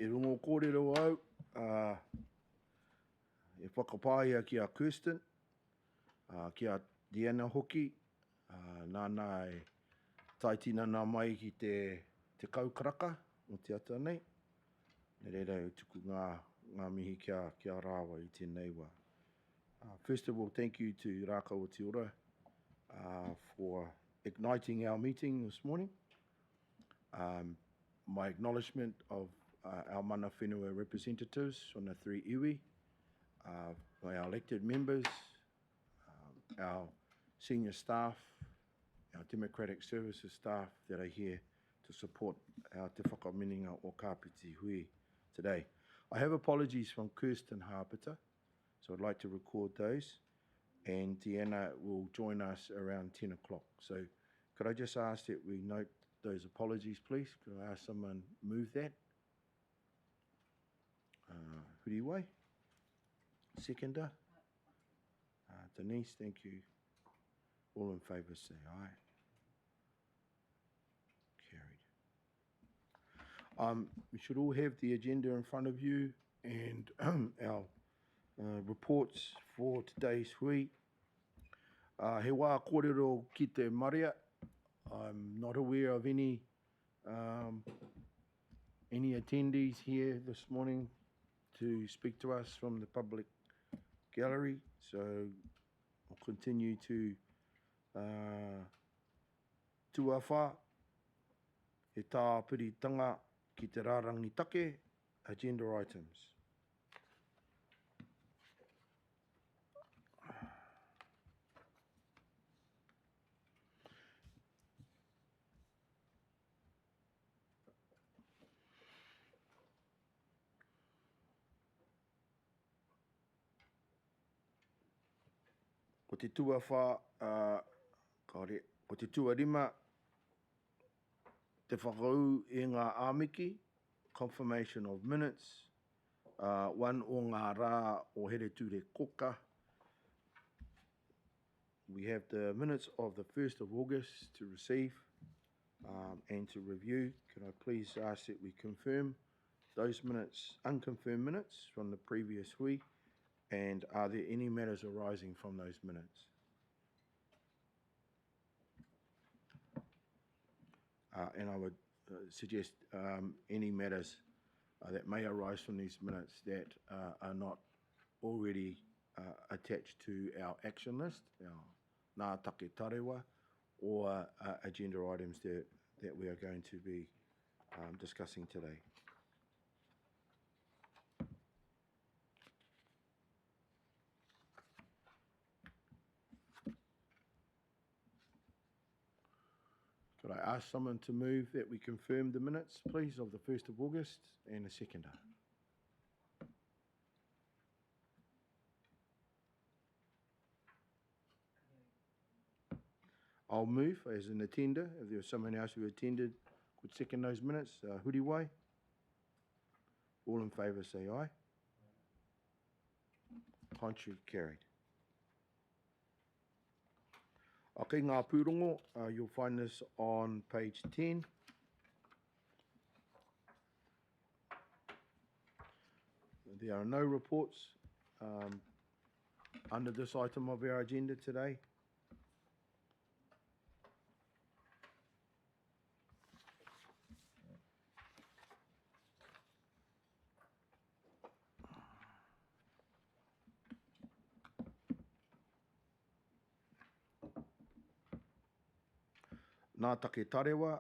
E rungo kōrero au, e whakapāia ki a Kirsten, ki a Diana hoki, nāna e taitina nā mai ki te kaukaraka o te ata nei. Ne reira e tuku ngā mihi kia rāwa i tēnei wā. First of all, thank you to Rākau o Te Ora for igniting our meeting this morning. My acknowledgement of our mana whenua representatives on the three iwi, our elected members, our senior staff, our democratic services staff that are here to support our Te Whakaminenga o Kāpiti hui today. I have apologies from Kirsten Hāpita, so I'd like to record those, and Deanna will join us around 10 o'clock. So could I just ask that we note those apologies, please? Could I ask someone move that? Huriwai? Seconder? Denise, thank you. All in favour say aye. Carried. We should all have the agenda in front of you and our reports for today's hui. He wā kōrero ki te Maria. I'm not aware of any attendees here this morning to speak to us from the public gallery, so I'll continue to tuawha he tāpiritanga ki te rārangi take agenda items. Ko te tuawha, ko te tuarima, te whakau e ngā āmiki, confirmation of minutes, one o ngā rā o here ture koka. We have the minutes of the 1st of August to receive and to review. Can I please ask that we confirm those minutes, unconfirmed minutes from the previous week, and are there any matters arising from those minutes? And I would suggest any matters that may arise from these minutes that are not already attached to our action list, our Ngā Take Tārewa, or agenda items that we are going to be discussing today. Could I ask someone to move that we confirm the minutes, please, of the 1st of August, and a seconder? I'll move as an attender. If there was someone else who attended, could second those minutes. Huriwai? All in favour say aye. Contrary carried. Okay, ngā pūrongo, you'll find this on page 10. There are no reports under this item of our agenda today. Ngā Take Tārewa,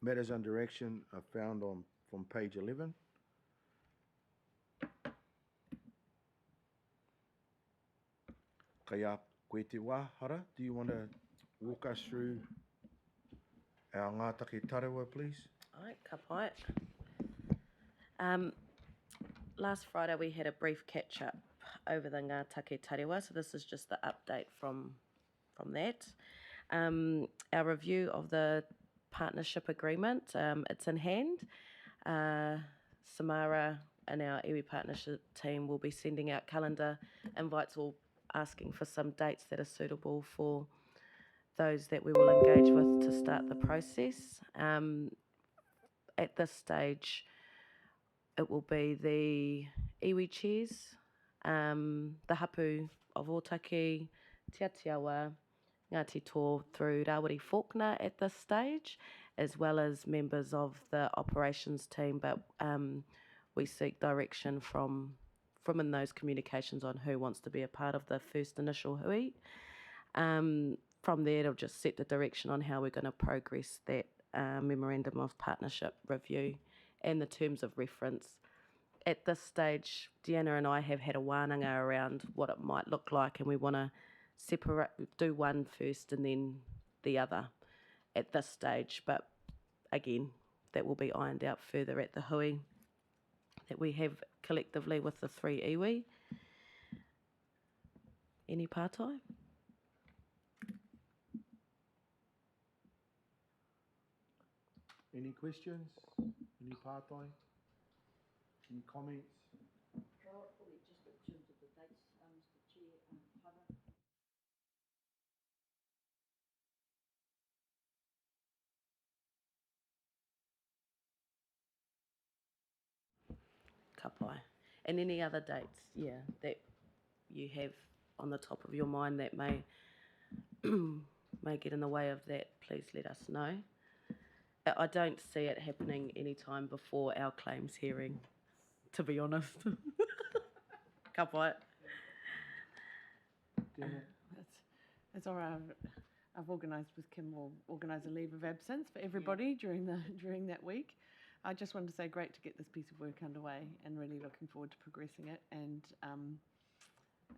matters under action are found from page 11. Kaya koe te wāhara, do you want to walk us through our Ngā Take Tārewa, please? All right, ka pai. Last Friday we had a brief catch-up over the Ngā Take Tārewa, so this is just the update from that. Our review of the partnership agreement, it's in hand. Samara and our iwi partnership team will be sending out calendar invites or asking for some dates that are suitable for those that we will engage with to start the process. At this stage, It will be the iwi chairs, the hapu of Otaki, Te Atiawa, Ngāti Tō through Rawiri Faulkner at this stage, as well as members of the operations team, but we seek direction from in those communications on who wants to be a part of the first initial hui. From there, it'll just set the direction on how we're going to progress that Memorandum of Partnership review and the terms of reference. At this stage, Deanna and I have had a wānanga around what it might look like, and we want to do one first and then the other at this stage. But again, that will be ironed out further at the hui that we have collectively with the three iwi. Any pātai? Any questions? Any pātai? Any comments? Probably just in terms of the dates, Mr. Chair, Kapai. And any other dates, that you have on the top of your mind that may may get in the way of that, please let us know. I don't see it happening any time before our claims hearing, to be honest. Kapai. That's all right. I've organised with Kim. We'll organise a leave of absence for everybody during that week. I just wanted to say, great to get this piece of work underway, and really looking forward to progressing it. And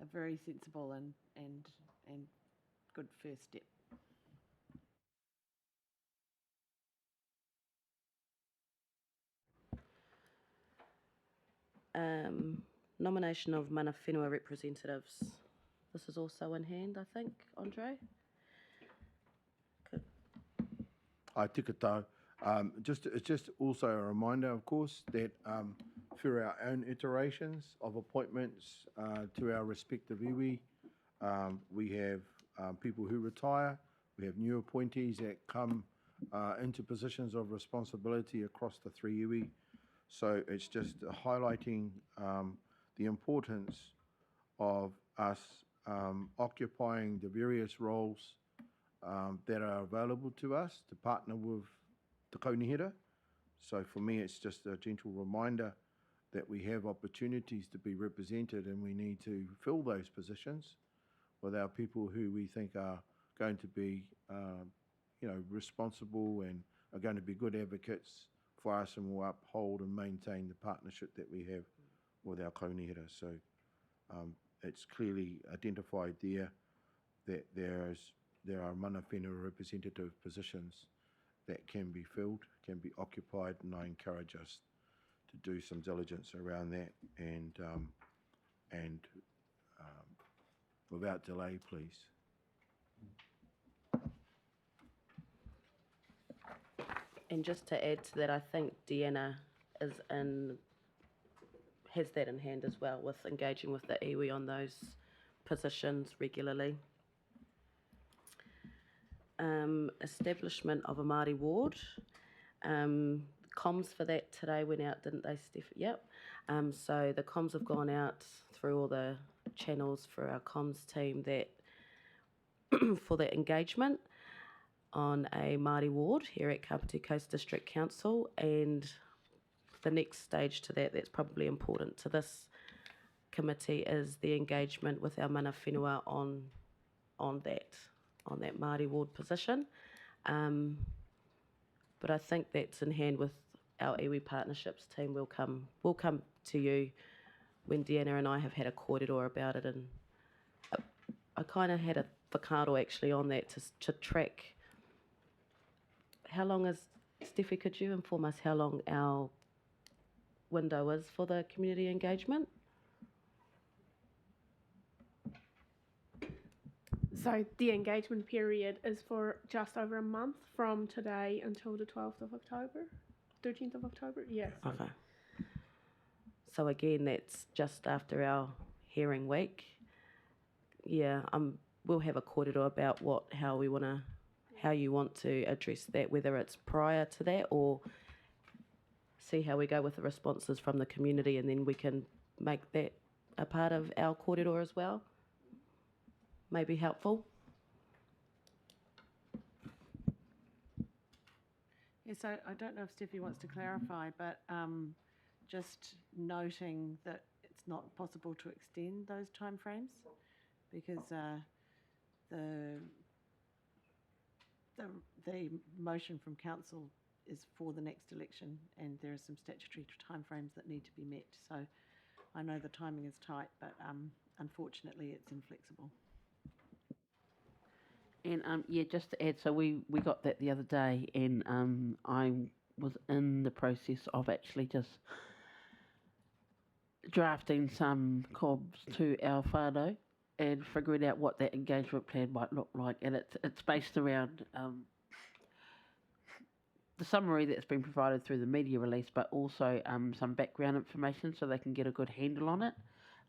a very sensible and good first step. Nomination of mana whenua representatives. This is also in hand, I think, Andre? Good. Ai tika tau. It's just also a reminder, of course, that through our own iterations of appointments to our respective iwi, we have people who retire, we have new appointees that come into positions of responsibility across the three iwi. So it's just highlighting the importance of us occupying the various roles that are available to us to partner with the kaunihera. So for me, it's just a gentle reminder that we have opportunities to be represented, and we need to fill those positions with our people who we think are going to be, responsible and are going to be good advocates for us, and will uphold and maintain the partnership that we have with our kaunihera. So it's clearly identified there that there are mana whenua representative positions that can be filled, can be occupied, and I encourage us to do some diligence around that and without delay, please. And just to add to that, I think Deanna has that in hand as well, with engaging with the iwi on those positions regularly. Establishment of a Māori ward. Comms for that today went out, didn't they, Steph? Yep. So the comms have gone out through all the channels for our comms team that for that engagement on a Māori ward here at Kāpiti Coast District Council. And the next stage to that's probably important to this committee is the engagement with our mana whenua on that Māori ward position. But I think that's in hand with our iwi partnerships team. We'll come to you when Deanna and I have had a kōrero about it, and I kind of had a whakaaro actually on that to track how long is, Steffi, could you inform us how long our window is for the community engagement? So the engagement period is for just over a month from today until the 12th of October, 13th of October, yes. Okay. So again, that's just after our hearing week. Yeah, we'll have a kōrero about how you want to address that, whether it's prior to that or see how we go with the responses from the community, and then we can make that a part of our kōrero as well. May be helpful. Yeah, so I don't know if Steffi wants to clarify, but just noting that it's not possible to extend those timeframes because the motion from council is for the next election, and there are some statutory timeframes that need to be met. So I know the timing is tight, but unfortunately it's inflexible. And yeah, just to add, so we got that the other day, and I was in the process of actually just drafting some cobs to our whānau and figuring out what that engagement plan might look like. And it's based around the summary that's been provided through the media release, but also some background information so they can get a good handle on it,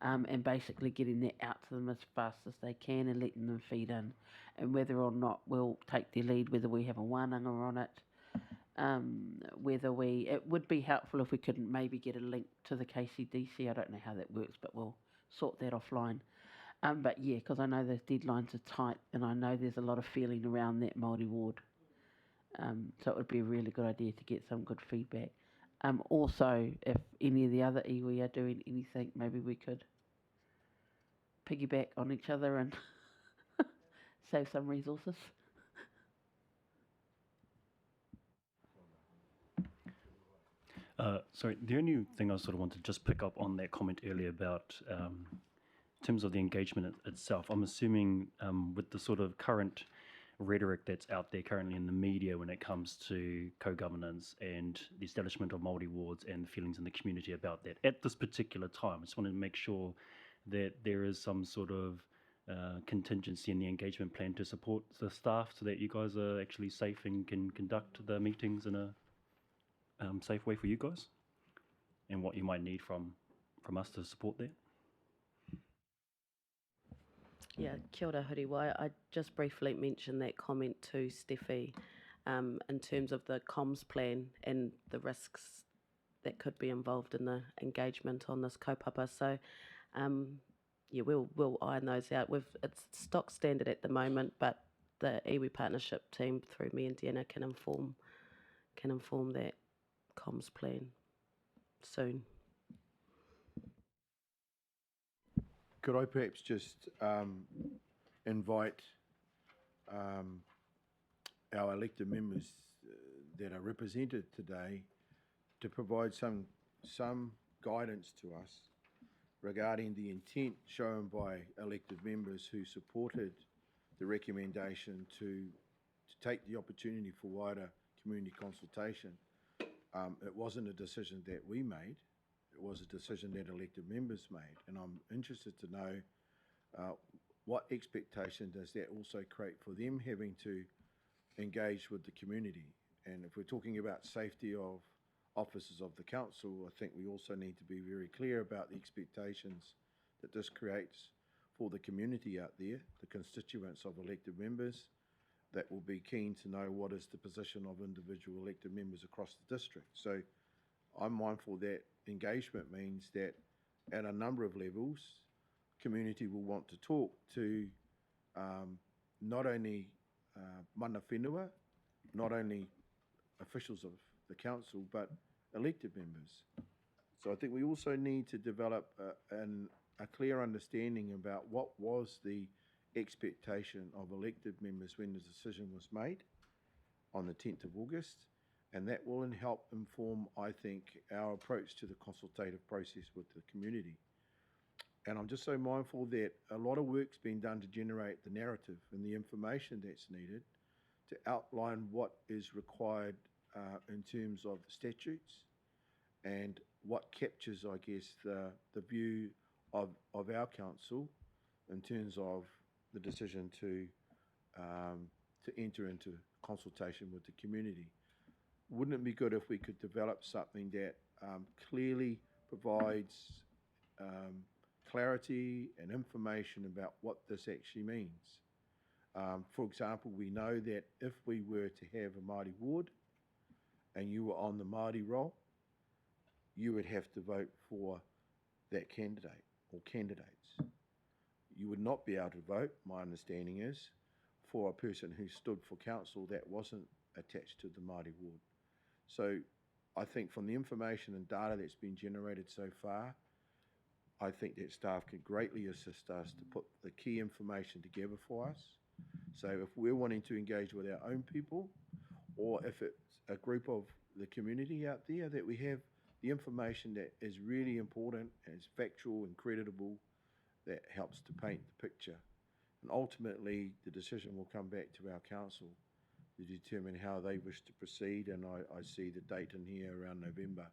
and basically getting that out to them as fast as they can and letting them feed in. And whether or not we'll take their lead, whether we have a wānanga on it, it would be helpful if we could maybe get a link to the KCDC. I don't know how that works, but we'll sort that offline. But yeah, because I know those deadlines are tight, and I know there's a lot of feeling around that Māori ward. So it would be a really good idea to get some good feedback. Also, if any of the other iwi are doing anything, maybe we could piggyback on each other and save some resources. Sorry, the only thing I sort of wanted to just pick up on that comment earlier about in terms of the engagement itself, I'm assuming with the sort of current rhetoric that's out there currently in the media when it comes to co-governance and the establishment of Māori wards and the feelings in the community about that, at this particular time, I just wanted to make sure that there is some sort of contingency in the engagement plan to support the staff so that you guys are actually safe and can conduct the meetings in a safe way for you guys, and what you might need from us to support that. Yeah, kia ora huriwai. I just briefly mentioned that comment to Steffi in terms of the comms plan and the risks that could be involved in the engagement on this kaupapa. So, yeah, we'll iron those out. It's stock standard at the moment, but the iwi partnership team through me and Deanna can inform that comms plan soon. Could I perhaps just invite our elected members that are represented today to provide some guidance to us regarding the intent shown by elected members who supported the recommendation to take the opportunity for wider community consultation. It wasn't a decision that we made. It was a decision that elected members made, and I'm interested to know what expectation does that also create for them having to engage with the community. And if we're talking about safety of officers of the council, I think we also need to be very clear about the expectations that this creates for the community out there, the constituents of elected members, that will be keen to know what is the position of individual elected members across the district. So I'm mindful that engagement means that at a number of levels, community will want to talk to not only mana whenua, not only officials of the council, but elected members. So I think we also need to develop a clear understanding about what was the expectation of elected members when the decision was made on the 10th of August, and that will help inform, I think, our approach to the consultative process with the community. And I'm just so mindful that a lot of work's been done to generate the narrative and the information that's needed to outline what is required in terms of the statutes and what captures, I guess, the view of our council in terms of the decision to enter into consultation with the community. Wouldn't it be good if we could develop something that clearly provides clarity and information about what this actually means? For example, we know that if we were to have a Māori ward and you were on the Māori roll, you would have to vote for that candidate or candidates. You would not be able to vote, my understanding is, for a person who stood for council that wasn't attached to the Māori ward. So I think from the information and data that's been generated so far, I think that staff could greatly assist us to put the key information together for us. So if we're wanting to engage with our own people, or if it's a group of the community out there, that we have the information that is really important and is factual and creditable, that helps to paint the picture. And ultimately, the decision will come back to our council to determine how they wish to proceed, and I see the date in here around November.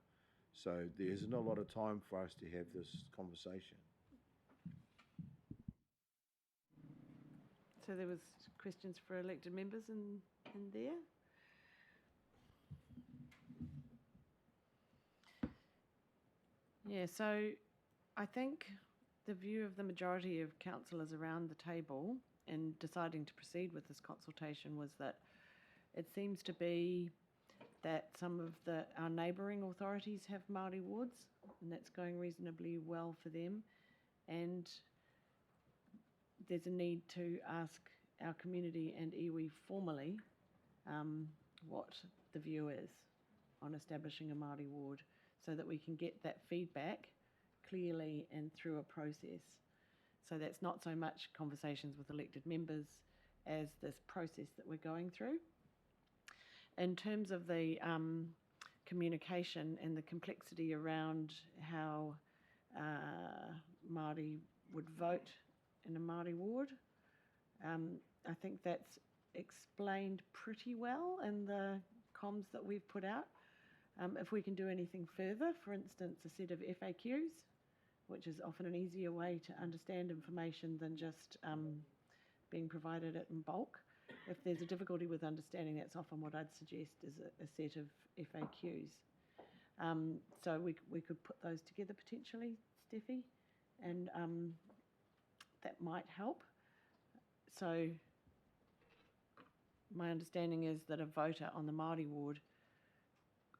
So there isn't a lot of time for us to have this conversation. So there was questions for elected members in there. Yeah, so I think the view of the majority of councillors around the table in deciding to proceed with this consultation was that it seems to be that some of our neighbouring authorities have Māori wards, and that's going reasonably well for them. And there's a need to ask our community and iwi formally what the view is on establishing a Māori ward, so that we can get that feedback clearly and through a process. So that's not so much conversations with elected members as this process that we're going through. In terms of the communication and the complexity around how Māori would vote in a Māori ward, I think that's explained pretty well in the comms that we've put out. If we can do anything further, for instance, a set of FAQs, which is often an easier way to understand information than just being provided it in bulk. If there's a difficulty with understanding, that's often what I'd suggest is a set of FAQs. So we could put those together potentially, Steffi, and that might help. So my understanding is that a voter on the Māori ward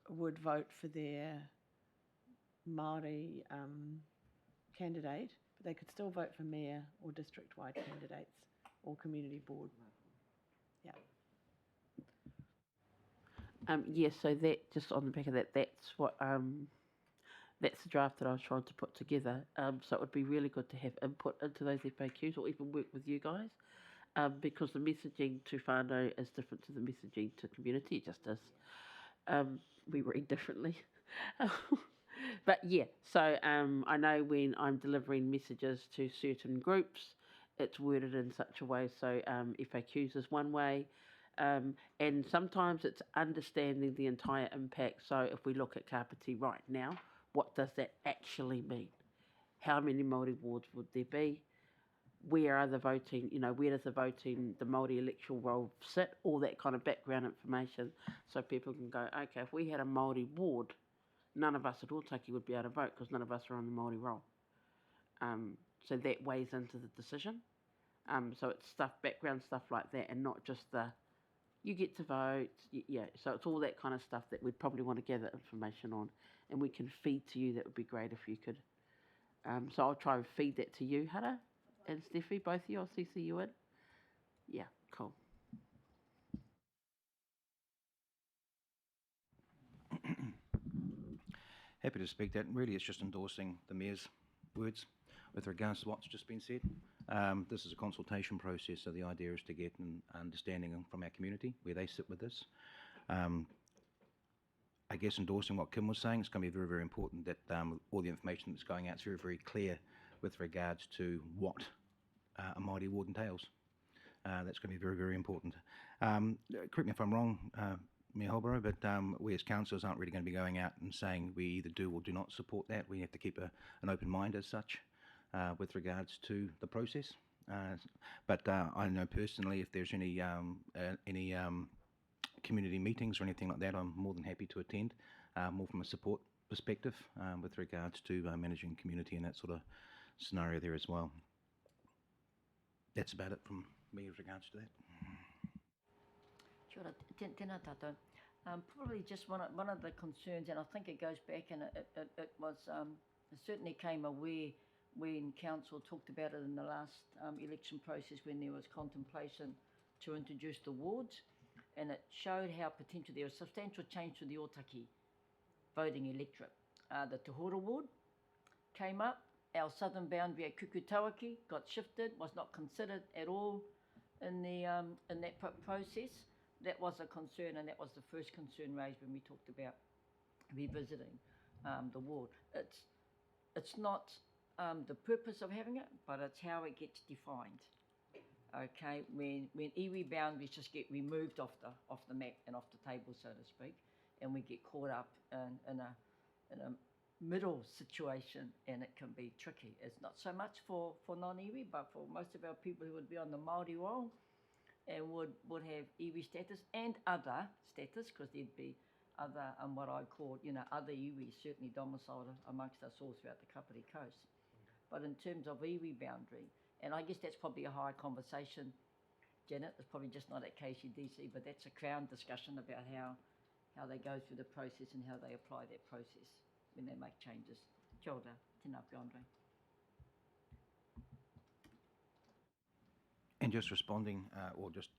would vote for their Māori candidate, but they could still vote for mayor or district-wide candidates or community board. Yeah. Yes, so that, just on the back of that, that's what that's the draft that I was trying to put together. So it would be really good to have input into those FAQs, or even work with you guys, because the messaging to whānau is different to the messaging to community. It just is. We read differently. But yeah, so I know when I'm delivering messages to certain groups, it's worded in such a way, so FAQs is one way, and sometimes it's understanding the entire impact. So if we look at Kāpiti right now, what does that actually mean? How many Māori wards would there be? Where are the voting, where does the voting, the Māori electoral roll sit? All that kind of background information, so people can go, okay, if we had a Māori ward, none of us at Ōtaki would be able to vote because none of us are on the Māori roll. So that weighs into the decision. So it's background stuff like that, and not just you get to vote. Yeah, so it's all that kind of stuff that we'd probably want to gather information on, and we can feed to you. That would be great if you could. So I'll try and feed that to you, Hara and Steffi, both of you. I'll CC you in. Yeah, cool. Happy to speak that. Really, it's just endorsing the Mayor's words with regards to what's just been said. This is a consultation process, so the idea is to get an understanding from our community, where they sit with this. I guess endorsing what Kim was saying, it's going to be very, very important that all the information that's going out is very, very clear with regards to what a Māori ward entails. That's going to be very, very important. Correct me if I'm wrong, Mayor Holborough, but we as councillors aren't really going to be going out and saying we either do or do not support that. We have to keep an open mind as such with regards to the process. But I know personally, if there's any community meetings or anything like that, I'm more than happy to attend, more from a support perspective with regards to managing community and that sort of scenario there as well. That's about it from me with regards to that. Kia ora, tēnā tātou. Probably just one of the concerns, and I think it goes back, and it was it certainly came aware when council talked about it in the last election process when there was contemplation to introduce the wards, and it showed how potential there was substantial change to the Otaki voting electorate. The Te Hora ward came up, our southern boundary at Kukutawaki got shifted, was not considered at all in that process. That was a concern, and that was the first concern raised when we talked about revisiting the ward. It's not the purpose of having it, but it's how it gets defined. Okay, when iwi boundaries just get removed off the map and off the table, so to speak, and we get caught up in a middle situation, and it can be tricky. It's not so much for non-iwi, but for most of our people who would be on the Māori roll and would have iwi status and other status, because there'd be other, what I call, other iwi certainly domiciled amongst us all throughout the Kāpiti coast. But in terms of iwi boundary, and I guess that's probably a higher conversation, Janet, it's probably just not at KCDC, but that's a Crown discussion about how they go through the process and how they apply that process when they make changes. Kia ora, tēnā pia Andre. And just responding, just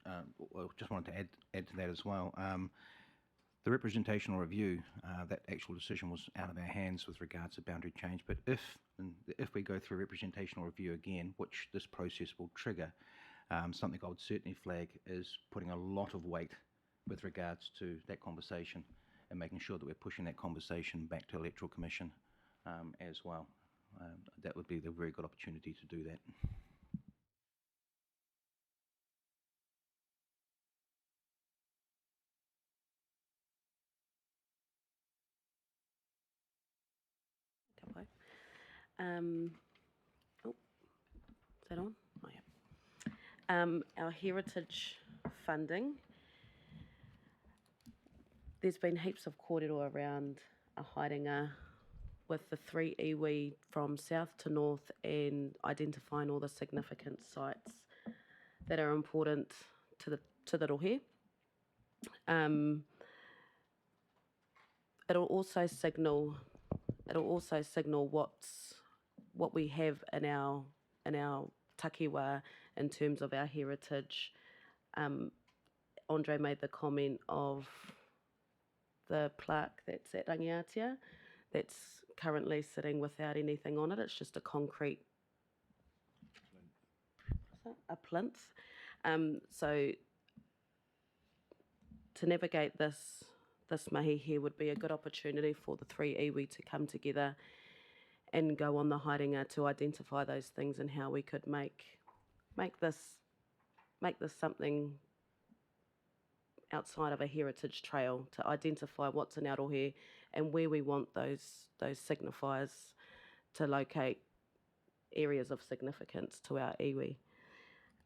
wanted to add to that as well. The representational review, that actual decision was out of our hands with regards to boundary change. But if we go through representational review again, which this process will trigger, something I would certainly flag is putting a lot of weight with regards to that conversation and making sure that we're pushing that conversation back to Electoral Commission as well. That would be the very good opportunity to do that. Is that on? Oh, yeah. Our heritage funding. There's been heaps of kōrero around a haerenga with the 3 iwi from south to north and identifying all the significant sites that are important to the rohe. It'll also signal what we have in our takiwa in terms of our heritage. Andre made the comment of the plaque that's at Rangiatia that's currently sitting without anything on it. It's just a concrete plinth. So to navigate this mahi here would be a good opportunity for the 3 iwi to come together and go on the haerenga to identify those things and how we could make this something outside of a heritage trail, to identify what's in our rohe and where we want those signifiers to locate areas of significance to our iwi.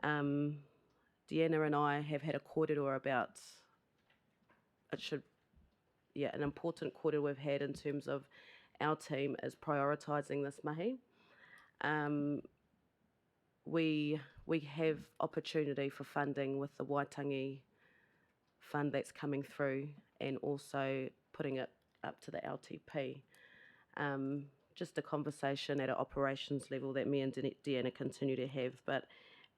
Deanna and I have had a kōrero about an important kōrero we've had in terms of our team is prioritising this mahi. We have opportunity for funding with the Waitangi fund that's coming through, and also putting it up to the LTP. Just a conversation at an operations level that me and Deanna continue to have, but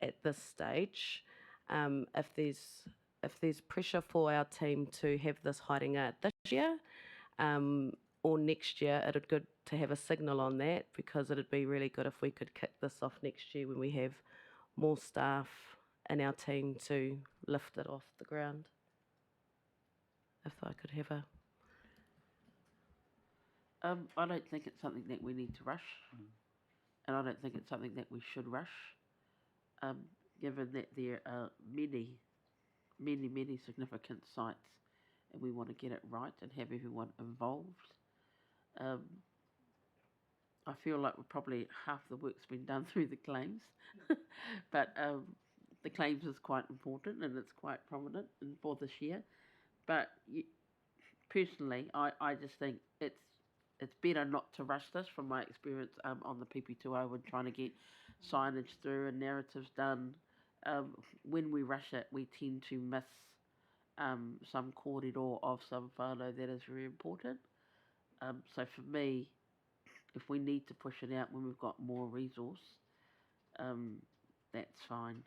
at this stage, if there's pressure for our team to have this haerenga this year or next year, it'd be good to have a signal on that, because it'd be really good if we could kick this off next year when we have more staff in our team to lift it off the ground. If I could have a... I don't think it's something that we need to rush, and I don't think it's something that we should rush, given that there are many significant sites, and we want to get it right and have everyone involved. I feel like probably half the work's been done through the claims, but the claims is quite important and it's quite prominent for this year. But personally, I just think it's better not to rush this, from my experience on the PP2O and trying to get signage through and narratives done. When we rush it, we tend to miss some kōrero of some whānau that is very important. So for me, if we need to push it out when we've got more resource, that's fine.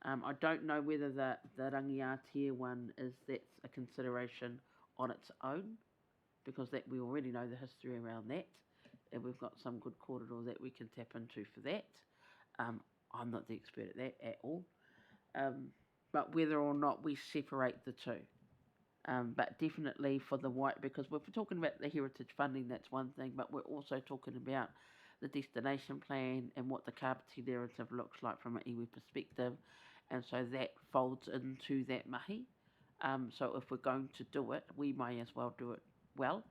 I don't know whether the rangiatia one that's a consideration on its own, because that we already know the history around that, and we've got some good kōrero that we can tap into for that. I'm not the expert at that at all. But whether or not we separate the two. But definitely for the white, because if we're talking about the heritage funding, that's one thing, but we're also talking about the destination plan and what the Kāpiti narrative looks like from an iwi perspective, and so that folds into that mahi. So if we're going to do it, we may as well do it well.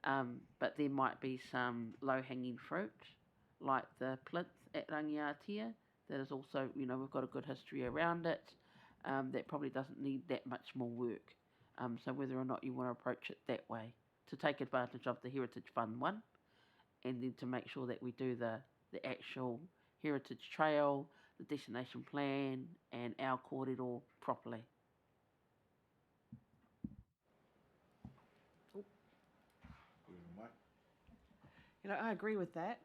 But there might be some low-hanging fruit, like the plinth at Rangiatia, that is also, we've got a good history around it, that probably doesn't need that much more work. So whether or not you want to approach it that way, to take advantage of the Heritage Fund one, and then to make sure that we do the actual heritage trail, the destination plan, and our kōrero properly. I agree with that.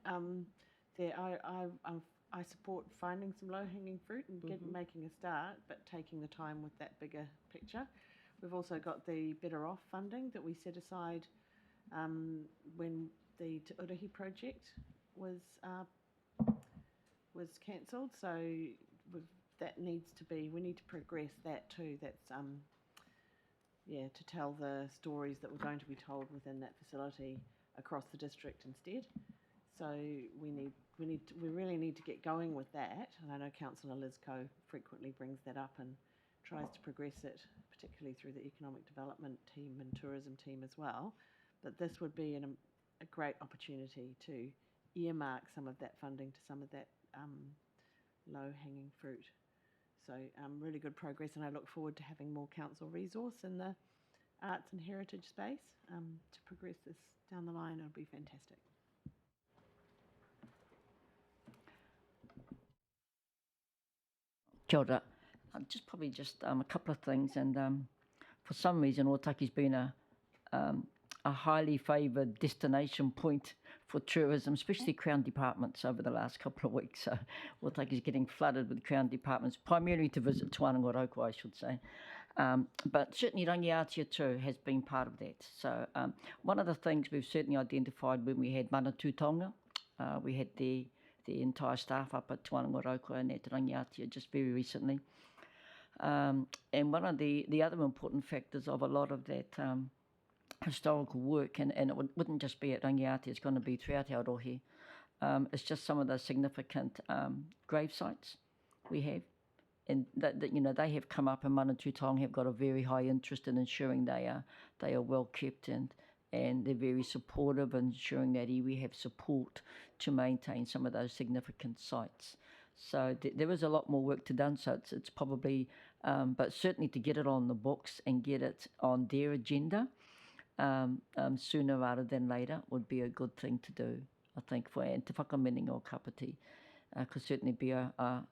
I support finding some low-hanging fruit and making a start, but taking the time with that bigger picture. We've also got the Better Off funding that we set aside when the Te Urahi project was cancelled. So we need to progress that too. That's to tell the stories that were going to be told within that facility across the district instead. So we really need to get going with that. And I know Councillor Lisco frequently brings that up and tries to progress it, particularly through the economic development team and tourism team as well. But this would be a great opportunity to earmark some of that funding to some of that low-hanging fruit. So really good progress, and I look forward to having more council resource in the arts and heritage space to progress this down the line. It'll be fantastic. Kia ora. Probably a couple of things, and for some reason Otaki's been a highly favoured destination point for tourism, especially Crown departments over the last couple of weeks. So Otaki's getting flooded with Crown departments, primarily to visit Tuangaroku, I should say. But certainly Rangiatia too has been part of that. So one of the things we've certainly identified when we had mana tūtonga, we had the entire staff up at Tuangaroku and at Rangiatia just very recently. And one of the other important factors of a lot of that historical work, and it wouldn't just be at Rangiatia, it's going to be throughout our rohe, it's just some of the significant grave sites we have. And that they have come up, and Mana Tūtonga have got a very high interest in ensuring they are well kept, and they're very supportive, and ensuring that iwi have support to maintain some of those significant sites. So there is a lot more work to done. So it's probably, but certainly to get it on the books and get it on their agenda sooner rather than later would be a good thing to do, I think, and Te Whakaminenga o Kāpiti could certainly be a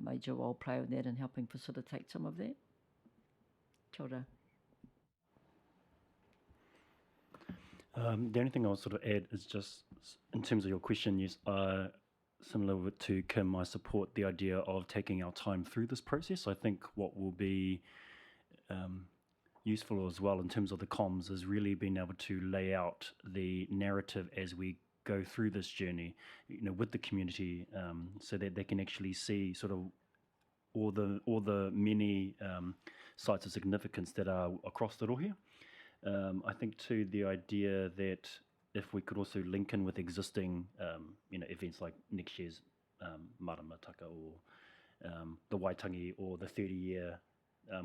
major role player in that and helping facilitate some of that. Kia ora. The only thing I'll sort of add is just in terms of your question, yes, similar to Kim, I support the idea of taking our time through this process. I think what will be useful as well in terms of the comms is really being able to lay out the narrative as we go through this journey, with the community, so that they can actually see sort of all the many sites of significance that are across the rohe. I think too the idea that if we could also link in with existing events like next year's Maramataka or the Waitangi or the 30-year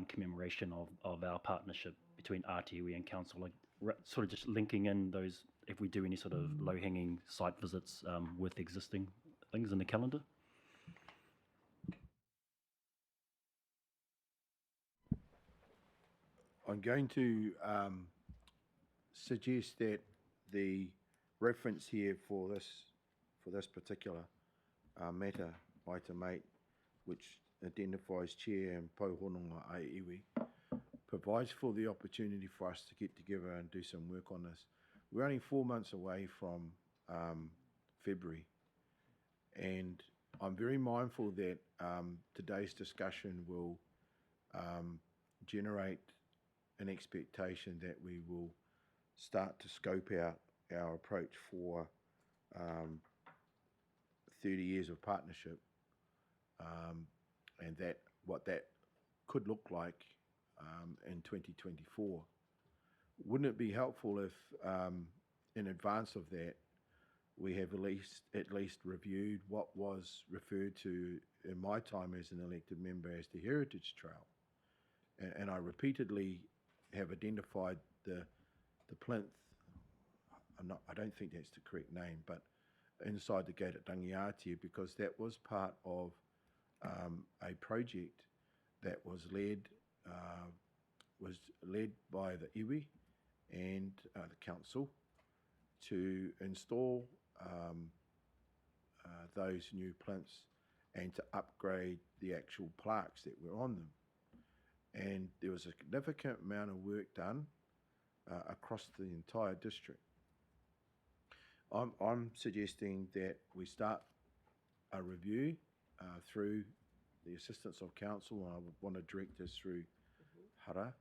commemoration of our partnership between Ātiwi and Council, like sort of just linking in those, if we do any sort of low-hanging site visits with existing things in the calendar. I'm going to suggest that the reference here for this particular matter by Te Mate, which identifies chair and pauhononga ai iwi, provides for the opportunity for us to get together and do some work on this. We're only 4 months away from February, and I'm very mindful that today's discussion will generate an expectation that we will start to scope out our approach for 30 years of partnership, and that what that could look like in 2024. Wouldn't it be helpful if, in advance of that, we have at least reviewed what was referred to in my time as an elected member as the Heritage Trail, and I repeatedly have identified the plinth. I don't think that's the correct name, but inside the gate at Rangiatia, because that was part of a project that was led by the iwi and the council to install those new plinths and to upgrade the actual plaques that were on them. And there was a significant amount of work done across the entire district. I'm suggesting that we start a review through the assistance of council, and I would want to direct this through Hara.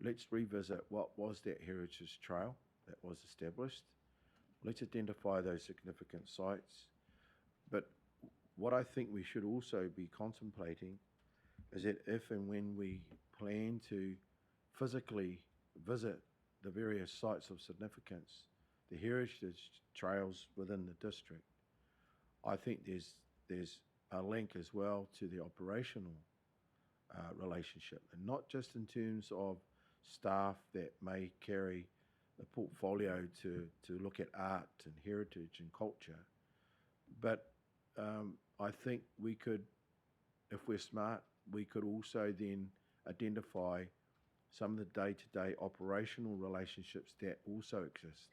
Let's revisit what was that heritage trail that was established. Let's identify those significant sites. But what I think we should also be contemplating is that if and when we plan to physically visit the various sites of significance, the heritage trails within the district, I think there's a link as well to the operational relationship, and not just in terms of staff that may carry the portfolio to look at art and heritage and culture, but I think we could, if we're smart, we could also then identify some of the day-to-day operational relationships that also exist.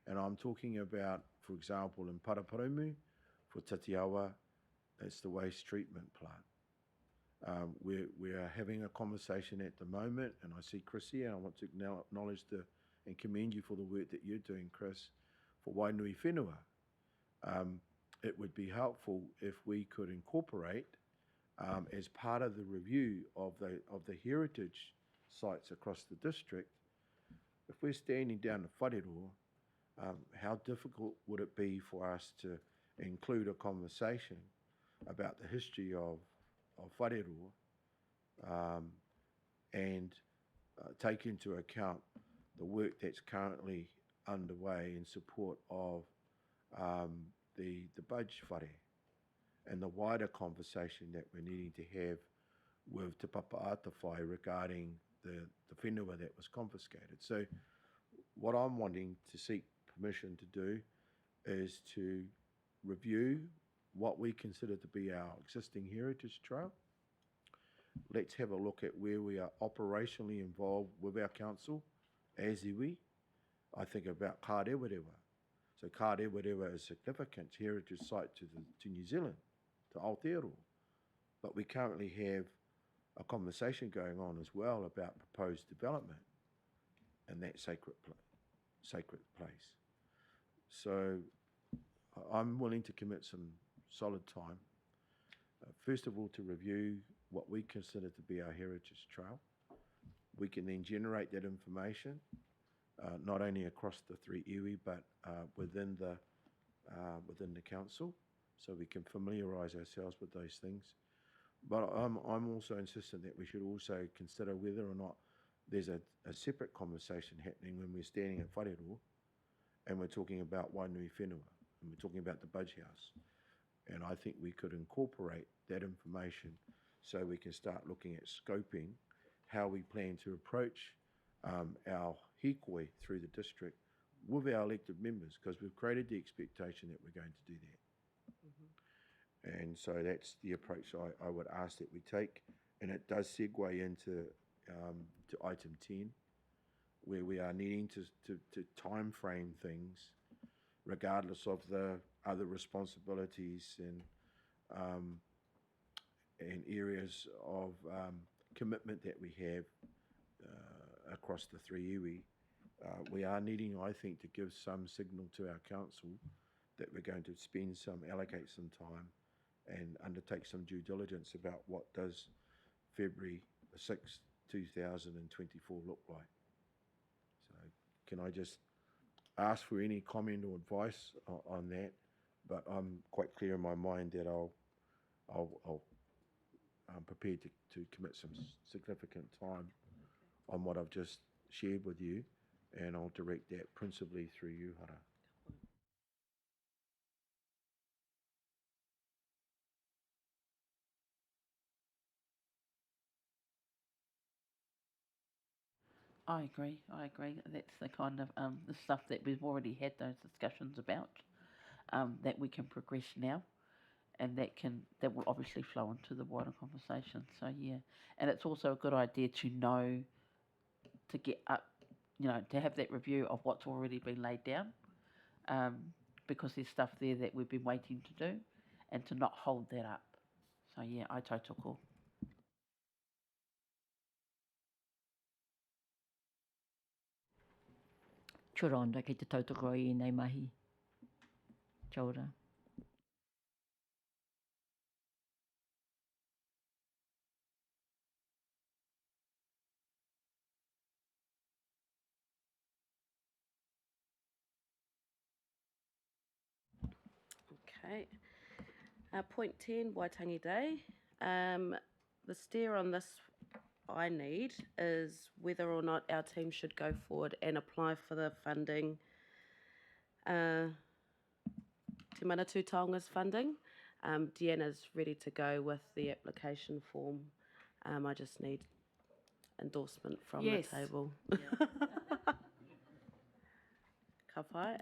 And I'm talking about, for example, in Paraparaumu, for Tatiawa, it's the waste treatment plant. We are having a conversation at the moment, and I see Chris here, and I want to acknowledge and commend you for the work that you're doing, Chris, for Wainui Whenua. It would be helpful if we could incorporate, as part of the review of the heritage sites across the district, if we're standing down the whareroa, how difficult would it be for us to include a conversation about the history of whareroa, and take into account the work that's currently underway in support of the Budge whare, and the wider conversation that we're needing to have with Te Papa Atawhai regarding the whenua that was confiscated. So what I'm wanting to seek permission to do is to review what we consider to be our existing heritage trail. Let's have a look at where we are operationally involved with our council as iwi. I think about Kārewa. So Kārewa is a significant heritage site to New Zealand, to Aotearoa. But we currently have a conversation going on as well about proposed development in that sacred place. So I'm willing to commit some solid time, first of all, to review what we consider to be our heritage trail. We can then generate that information, not only across the three iwi, but within the council, so we can familiarise ourselves with those things. But I'm also insistent that we should also consider whether or not there's a separate conversation happening when we're standing at whareroa and we're talking about Wainui Whenua, and we're talking about the Budge House. And I think we could incorporate that information so we can start looking at scoping how we plan to approach our hikoi through the district with our elected members, because we've created the expectation that we're going to do that. And so that's the approach I would ask that we take, and it does segue into to item 10, where we are needing to time frame things regardless of the other responsibilities and areas of commitment that we have across the three iwi, we are needing, I think, to give some signal to our council that we're going to allocate some time and undertake some due diligence about what does February 6, 2024 look like. So can I just ask for any comment or advice on that? But I'm quite clear in my mind that I'm prepared to commit some significant time on what I've just shared with you, and I'll direct that principally through you, Hara. I agree. That's the kind of the stuff that we've already had those discussions about, that we can progress now, and that will obviously flow into the wider conversation. So yeah, and it's also a good idea to know, to get up, to have that review of what's already been laid down, because there's stuff there that we've been waiting to do, and to not hold that up. So yeah, I tautoko. Kia ora, kei te tautoko i nei mahi. Kia ora. Okay. Point 10, Waitangi Day. The steer on this I need is whether or not our team should go forward and apply for the funding, Te Manatū Taonga's funding. Deanna's ready to go with the application form. I just need endorsement from Yes. the table. Ka whai?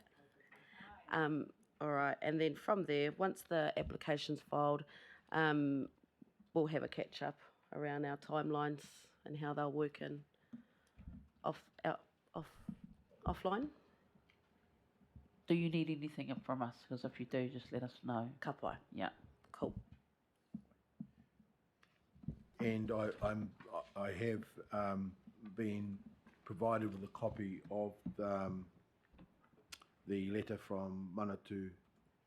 All right, and then from there, once the application's filed, we'll have a catch up around our timelines and how they'll work in offline. Do you need anything from us? Because if you do, just let us know. Ka pai. Yeah. Cool. And I have been provided with a copy of the letter from Manatū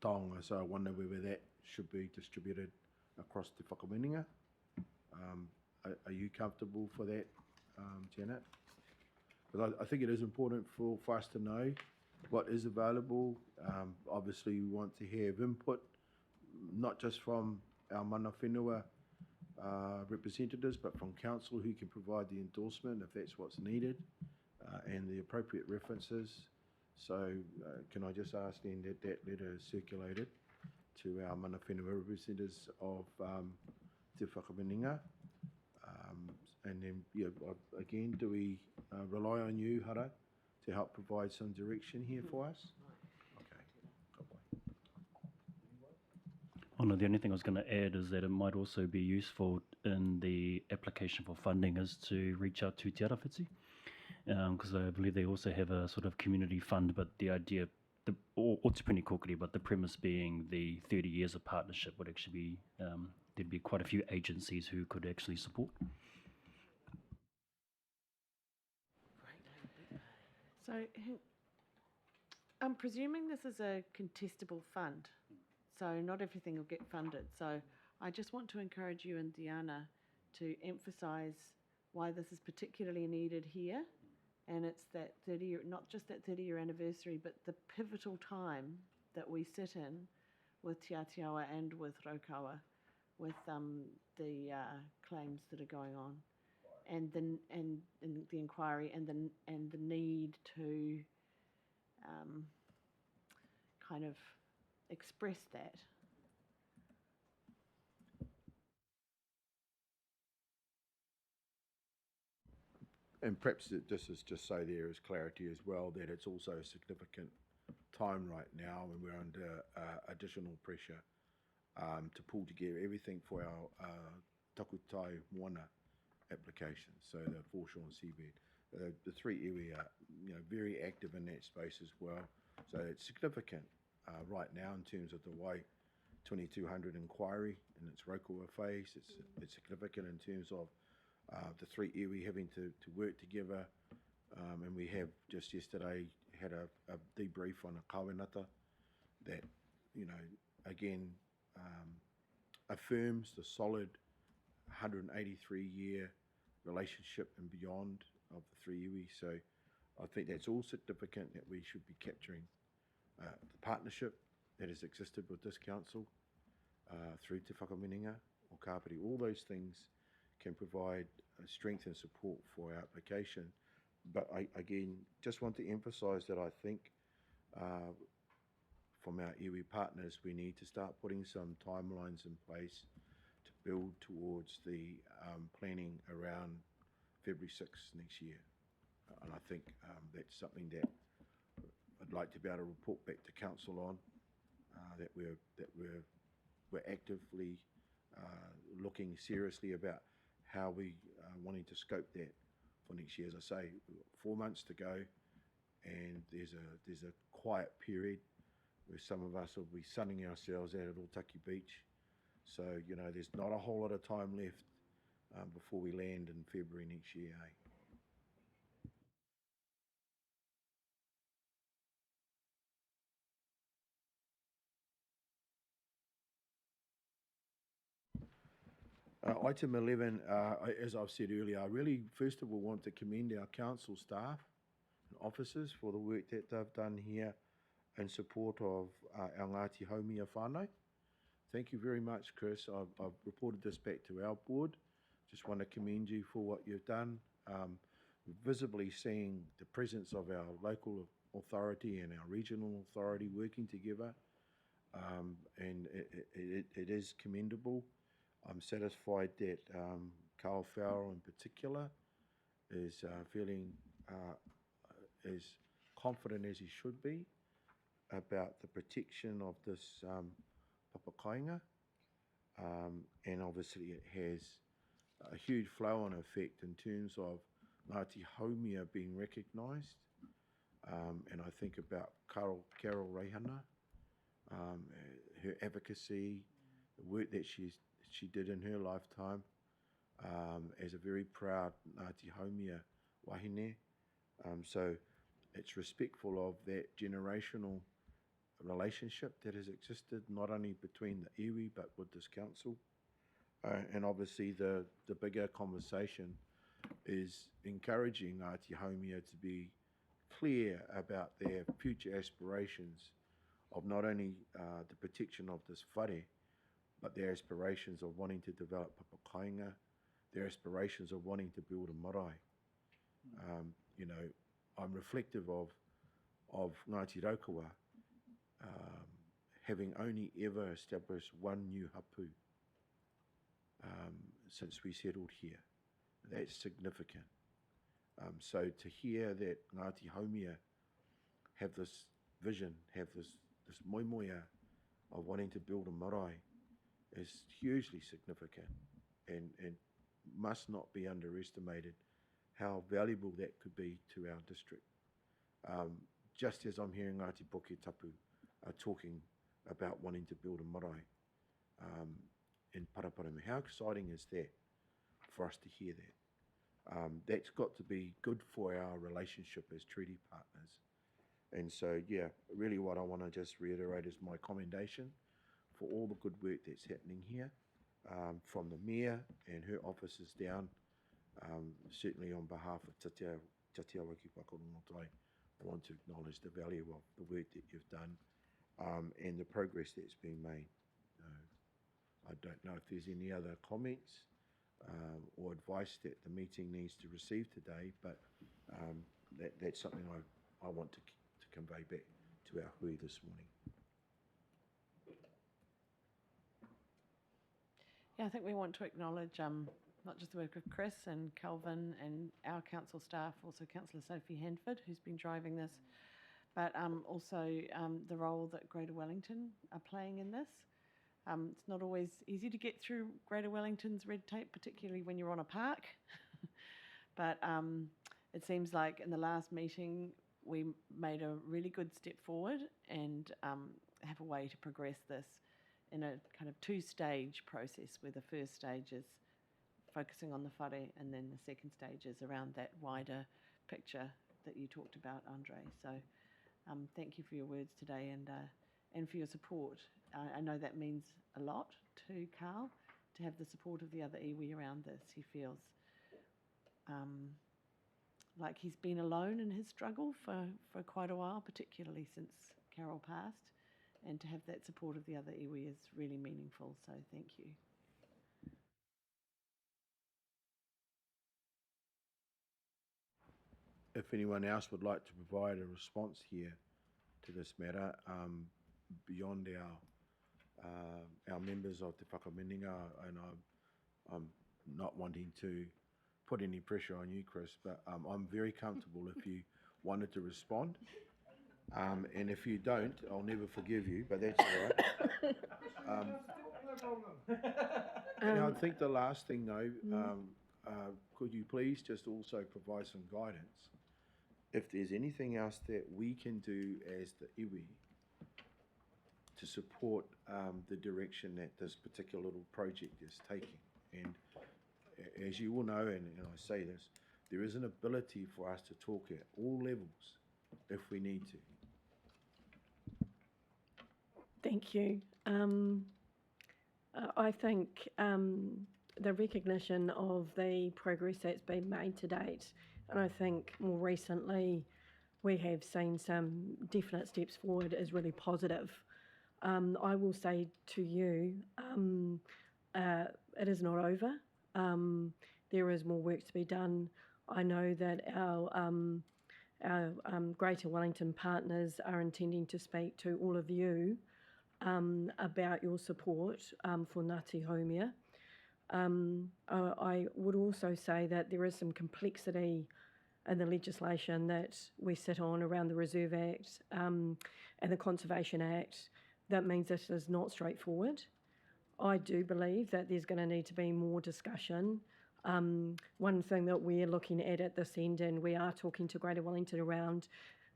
Taonga, so I wonder whether that should be distributed across the Whakaminenga. Are you comfortable for that, Janet? Because I think it is important for us to know what is available. Obviously, we want to have input, not just from our mana whenua representatives, but from council who can provide the endorsement if that's what's needed, and the appropriate references. So can I just ask then that that letter is circulated to our mana whenua representatives of Te Whakaminenga? And then, yeah, again, do we rely on you, Hara, to help provide some direction here for us? Okay. Oh no, the only thing I was going to add is that it might also be useful in the application for funding is to reach out to Te Arawhiti, because I believe they also have a sort of community fund, but the idea, or Te Puni Kokiri, but the premise being the 30 years of partnership would actually be, there'd be quite a few agencies who could actually support. So I'm presuming this is a contestable fund, so not everything will get funded. So I just want to encourage you and Diana to emphasise why this is particularly needed here, and it's that 30-year, not just that 30-year anniversary, but the pivotal time that we sit in with Te Atiawa and with Raukawa, with the claims that are going on. And the inquiry and the need to kind of express that. And perhaps this is just so there is clarity as well that it's also a significant time right now when we're under additional pressure to pull together everything for our takutai moana applications, so the foreshore and seabed. The three iwi are very active in that space as well, so it's significant right now in terms of the Wai 2200 inquiry in its Raukawa phase. It's significant in terms of the three iwi having to work together, and we have just yesterday had a debrief on a kawenata that, you know, again, affirms the solid 183-year relationship and beyond of the three iwi. So I think that's all significant, that we should be capturing the partnership that has existed with this council through Te Whakaminenga or Kāpiti. All those things can provide strength and support for our application. But I, again, just want to emphasise that I think from our iwi partners, we need to start putting some timelines in place to build towards the planning around February 6th next year. And I think that's something that I'd like to be able to report back to council on, that we're actively looking seriously about how we wanting to scope that for next year. As I say, 4 months to go, and there's a quiet period where some of us will be sunning ourselves out at Otaki Beach. So, you know, there's not a whole lot of time left before we land in February next year. Item 11, as I've said earlier, I really, first of all, want to commend our council staff and officers for the work that they've done here in support of our Ngāti Haumia whānau. Thank you very much, Chris. I've reported this back to our board. Just want to commend you for what you've done. Visibly seeing the presence of our local authority and our regional authority working together, and it is commendable. I'm satisfied that Carl Farrell in particular is feeling as confident as he should be about the protection of this papakainga, and obviously it has a huge flow-on effect in terms of Ngāti Haumia being recognised, and I think about Carol Reihana, her advocacy, the work that she did in her lifetime as a very proud Ngāti Haumia wahine. So it's respectful of that generational relationship that has existed, not only between the iwi but with this council. And obviously the bigger conversation is encouraging Ngāti Haumia to be clear about their future aspirations of not only the protection of this whare, but their aspirations of wanting to develop papakainga, their aspirations of wanting to build a marae. You know, I'm reflective of Ngāti Raukawa having only ever established one new hapu since we settled here. That's significant. So to hear that Ngāti Haumia have this vision, have this moimoia of wanting to build a marae is hugely significant, and must not be underestimated how valuable that could be to our district. Just as I'm hearing Ngāti Poke Tapu are talking about wanting to build a marae in Paraparaumu. How exciting is that for us to hear that? That's got to be good for our relationship as treaty partners. And so, yeah, really what I want to just reiterate is my commendation for all the good work that's happening here, from the Mayor and her officers down. Certainly on behalf of Tatea Waki Whakarongotai, I want to acknowledge the value of the work that you've done and the progress that's been made. I don't know if there's any other comments or advice that the meeting needs to receive today, but that's something I want to convey back to our hui this morning. Yeah, I think we want to acknowledge not just the work of Chris and Calvin and our council staff, also Councillor Sophie Hanford, who's been driving this, but also the role that Greater Wellington are playing in this. It's not always easy to get through Greater Wellington's red tape, particularly when you're on a park. But it seems like in the last meeting, we made a really good step forward and have a way to progress this in a kind of two-stage process, where the first stage is focusing on the whare, and then the second stage is around that wider picture that you talked about, Andre. So thank you for your words today and for your support. I know that means a lot to Carl, to have the support of the other iwi around this. He feels like he's been alone in his struggle for quite a while, particularly since Carol passed, and to have that support of the other iwi is really meaningful, so thank you. If anyone else would like to provide a response here to this matter, beyond our members of Te Whakaminenga, and I'm not wanting to put any pressure on you, Chris, but I'm very comfortable if you wanted to respond. And if you don't, I'll never forgive you, but that's all right. And I think the last thing, though, could you please just also provide some guidance if there's anything else that we can do as the iwi to support the direction that this particular little project is taking. And as you all know, and I say this, there is an ability for us to talk at all levels if we need to. Thank you. I think the recognition of the progress that's been made to date, and I think more recently we have seen some definite steps forward, is really positive. I will say to you, it is not over. There is more work to be done. I know that our Greater Wellington partners are intending to speak to all of you about your support for Ngāti Haumia. I would also say that there is some complexity in the legislation that we sit on around the Reserve Act and the Conservation Act. That means this is not straightforward. I do believe that there's going to need to be more discussion. One thing that we're looking at this end, and we are talking to Greater Wellington around,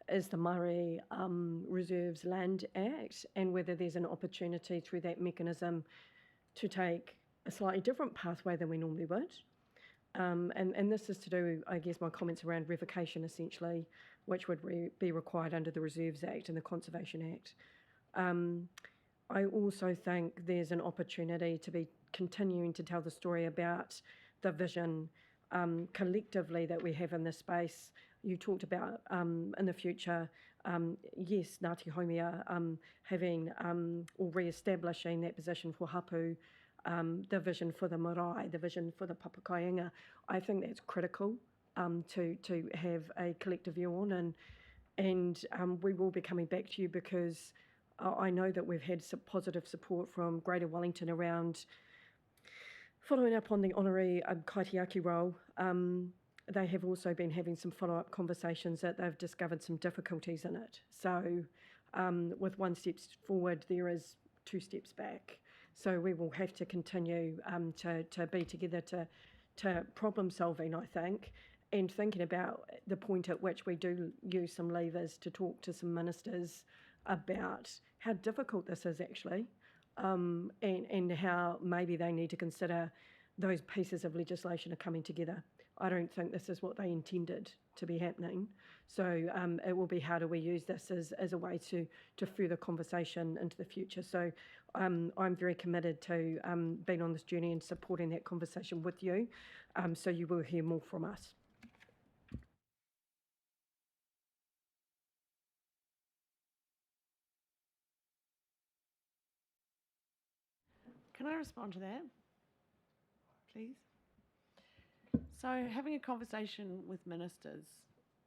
is the Murray Reserves Land Act, and whether there's an opportunity through that mechanism to take a slightly different pathway than we normally would. And this is to do, I guess, my comments around revocation essentially, which would be required under the Reserves Act and the Conservation Act. I also think there's an opportunity to be continuing to tell the story about the vision collectively that we have in this space. You talked about in the future, yes, Ngāti Haumia having or re-establishing that position for hapu, the vision for the marae, the vision for the papakāinga. I think that's critical to have a collective view on, and we will be coming back to you because I know that we've had some positive support from Greater Wellington around following up on the honorary kaitiaki role. They have also been having some follow-up conversations that they've discovered some difficulties in it. So with one step forward, there is two steps back. So we will have to continue to be together to problem solving, I think, and thinking about the point at which we do use some levers to talk to some ministers about how difficult this is actually, and how maybe they need to consider those pieces of legislation are coming together. I don't think this is what they intended to be happening. So it will be how do we use this as a way to further conversation into the future. So I'm very committed to being on this journey and supporting that conversation with you. So you will hear more from us. Can I respond to that, please? So having a conversation with ministers,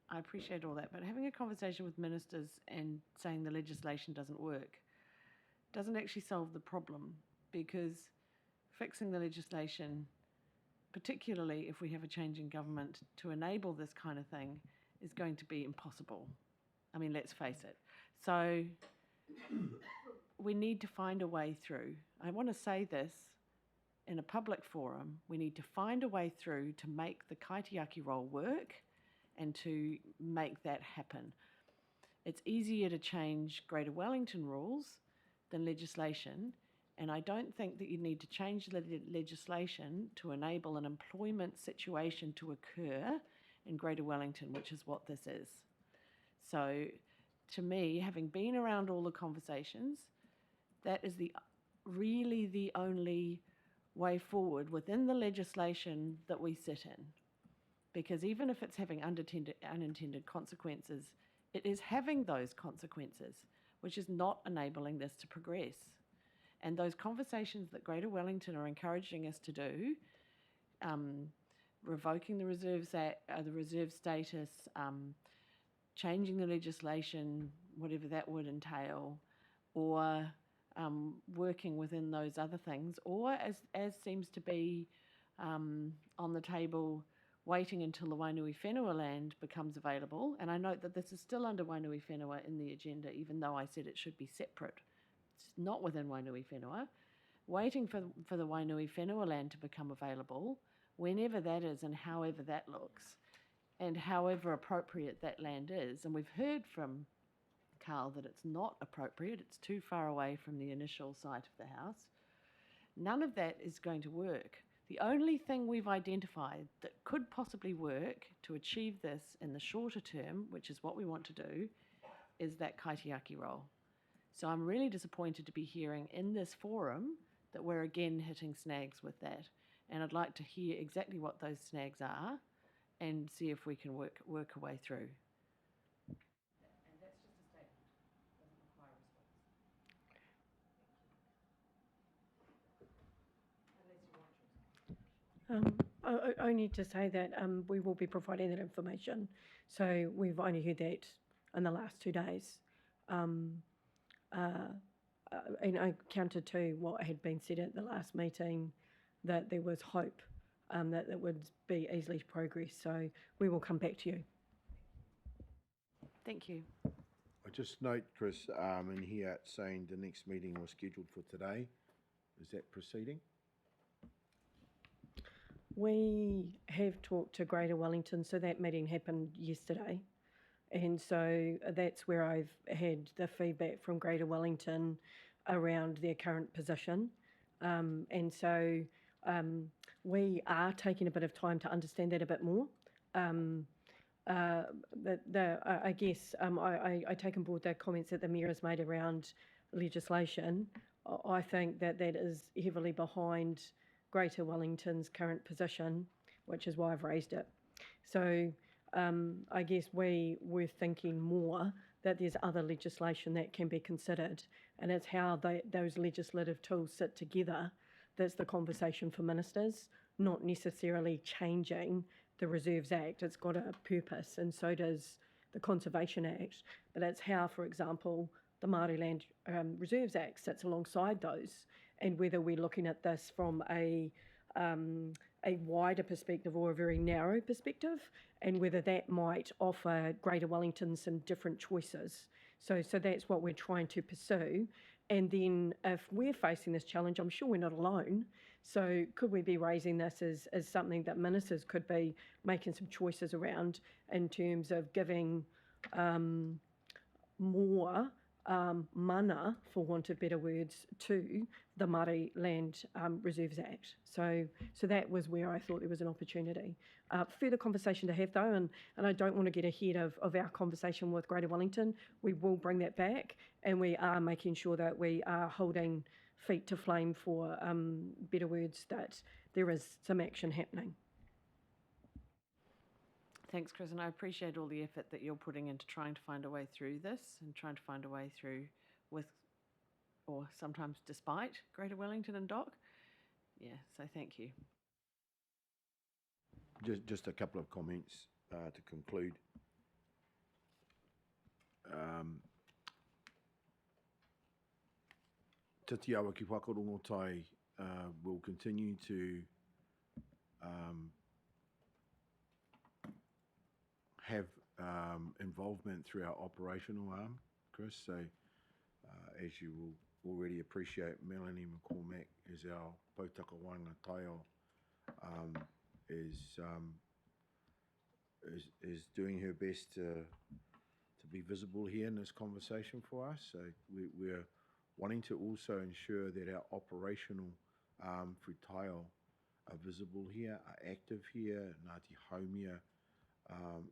I appreciate all that, but having a conversation with ministers and saying the legislation doesn't work doesn't actually solve the problem, because fixing the legislation, particularly if we have a change in government to enable this kind of thing, is going to be impossible. I mean, let's face it. So we need to find a way through. I want to say this in a public forum. We need to find a way through to make the kaitiaki role work and to make that happen. It's easier to change Greater Wellington rules than legislation, And I don't think that you need to change the legislation to enable an employment situation to occur in Greater Wellington, which is what this is. So to me, having been around all the conversations, that is really the only way forward within the legislation that we sit in. Because even if it's having unintended consequences, it is having those consequences, which is not enabling this to progress. And those conversations that Greater Wellington are encouraging us to do, revoking the the reserve status, changing the legislation, whatever that would entail, or working within those other things, or as seems to be on the table, waiting until the Wainui Whenua land becomes available. And I note that this is still under Wainui Whenua in the agenda, even though I said it should be separate. It's not within Wainui Whenua. Waiting for the Wainui Whenua land to become available, whenever that is and however that looks, and however appropriate that land is. And we've heard from Carl that it's not appropriate, it's too far away from the initial site of the house. None of that is going to work. The only thing we've identified that could possibly work to achieve this in the shorter term, which is what we want to do, is that kaitiaki role. So I'm really disappointed to be hearing in this forum that we're again hitting snags with that. And I'd like to hear exactly what those snags are and see if we can work a way through. And that's just a statement. It doesn't require a response. Only to say that we will be providing that information. So we've only heard that in the last 2 days. And I counter to what had been said at the last meeting, that there was hope that it would be easily progressed. So we will come back to you. Thank you. I just note, Chris, in here it's saying the next meeting was scheduled for today. Is that proceeding? We have talked to Greater Wellington, so that meeting happened yesterday. And so that's where I've had the feedback from Greater Wellington around their current position. And so we are taking a bit of time to understand that a bit more. I guess I take on board the comments that the Mayor has made around legislation. I think that that is heavily behind Greater Wellington's current position, which is why I've raised it. So I guess we were thinking more that there's other legislation that can be considered, and it's how those legislative tools sit together that's the conversation for ministers, not necessarily changing the Reserves Act. It's got a purpose, and so does the Conservation Act, but it's how, for example, the Māori Land Reserves Act sits alongside those, and whether we're looking at this from a wider perspective or a very narrow perspective, and whether that might offer Greater Wellington some different choices. So that's what we're trying to pursue. And then if we're facing this challenge, I'm sure we're not alone. So could we be raising this as something that ministers could be making some choices around in terms of giving more mana, for want of better words, to the Māori Land Reserves Act. So that was where I thought there was an opportunity. Further conversation to have though, and I don't want to get ahead of our conversation with Greater Wellington. We will bring that back, and we are making sure that we are holding feet to flame, for better words, that there is some action happening. Thanks, Chris, and I appreciate all the effort that you're putting into trying to find a way through this and trying to find a way through with, or sometimes despite, Greater Wellington and DOC. Yeah, so thank you. Just a couple of comments to conclude. Titi awa ki whakarongotai will continue to have involvement through our operational arm, Chris. So as you will already appreciate, Melanie McCormack is our Pautaka Wanga Taio, is doing her best to be visible here in this conversation for us. So we're wanting to also ensure that our operational whūtaiao are visible here, are active here. Ngāti Haumia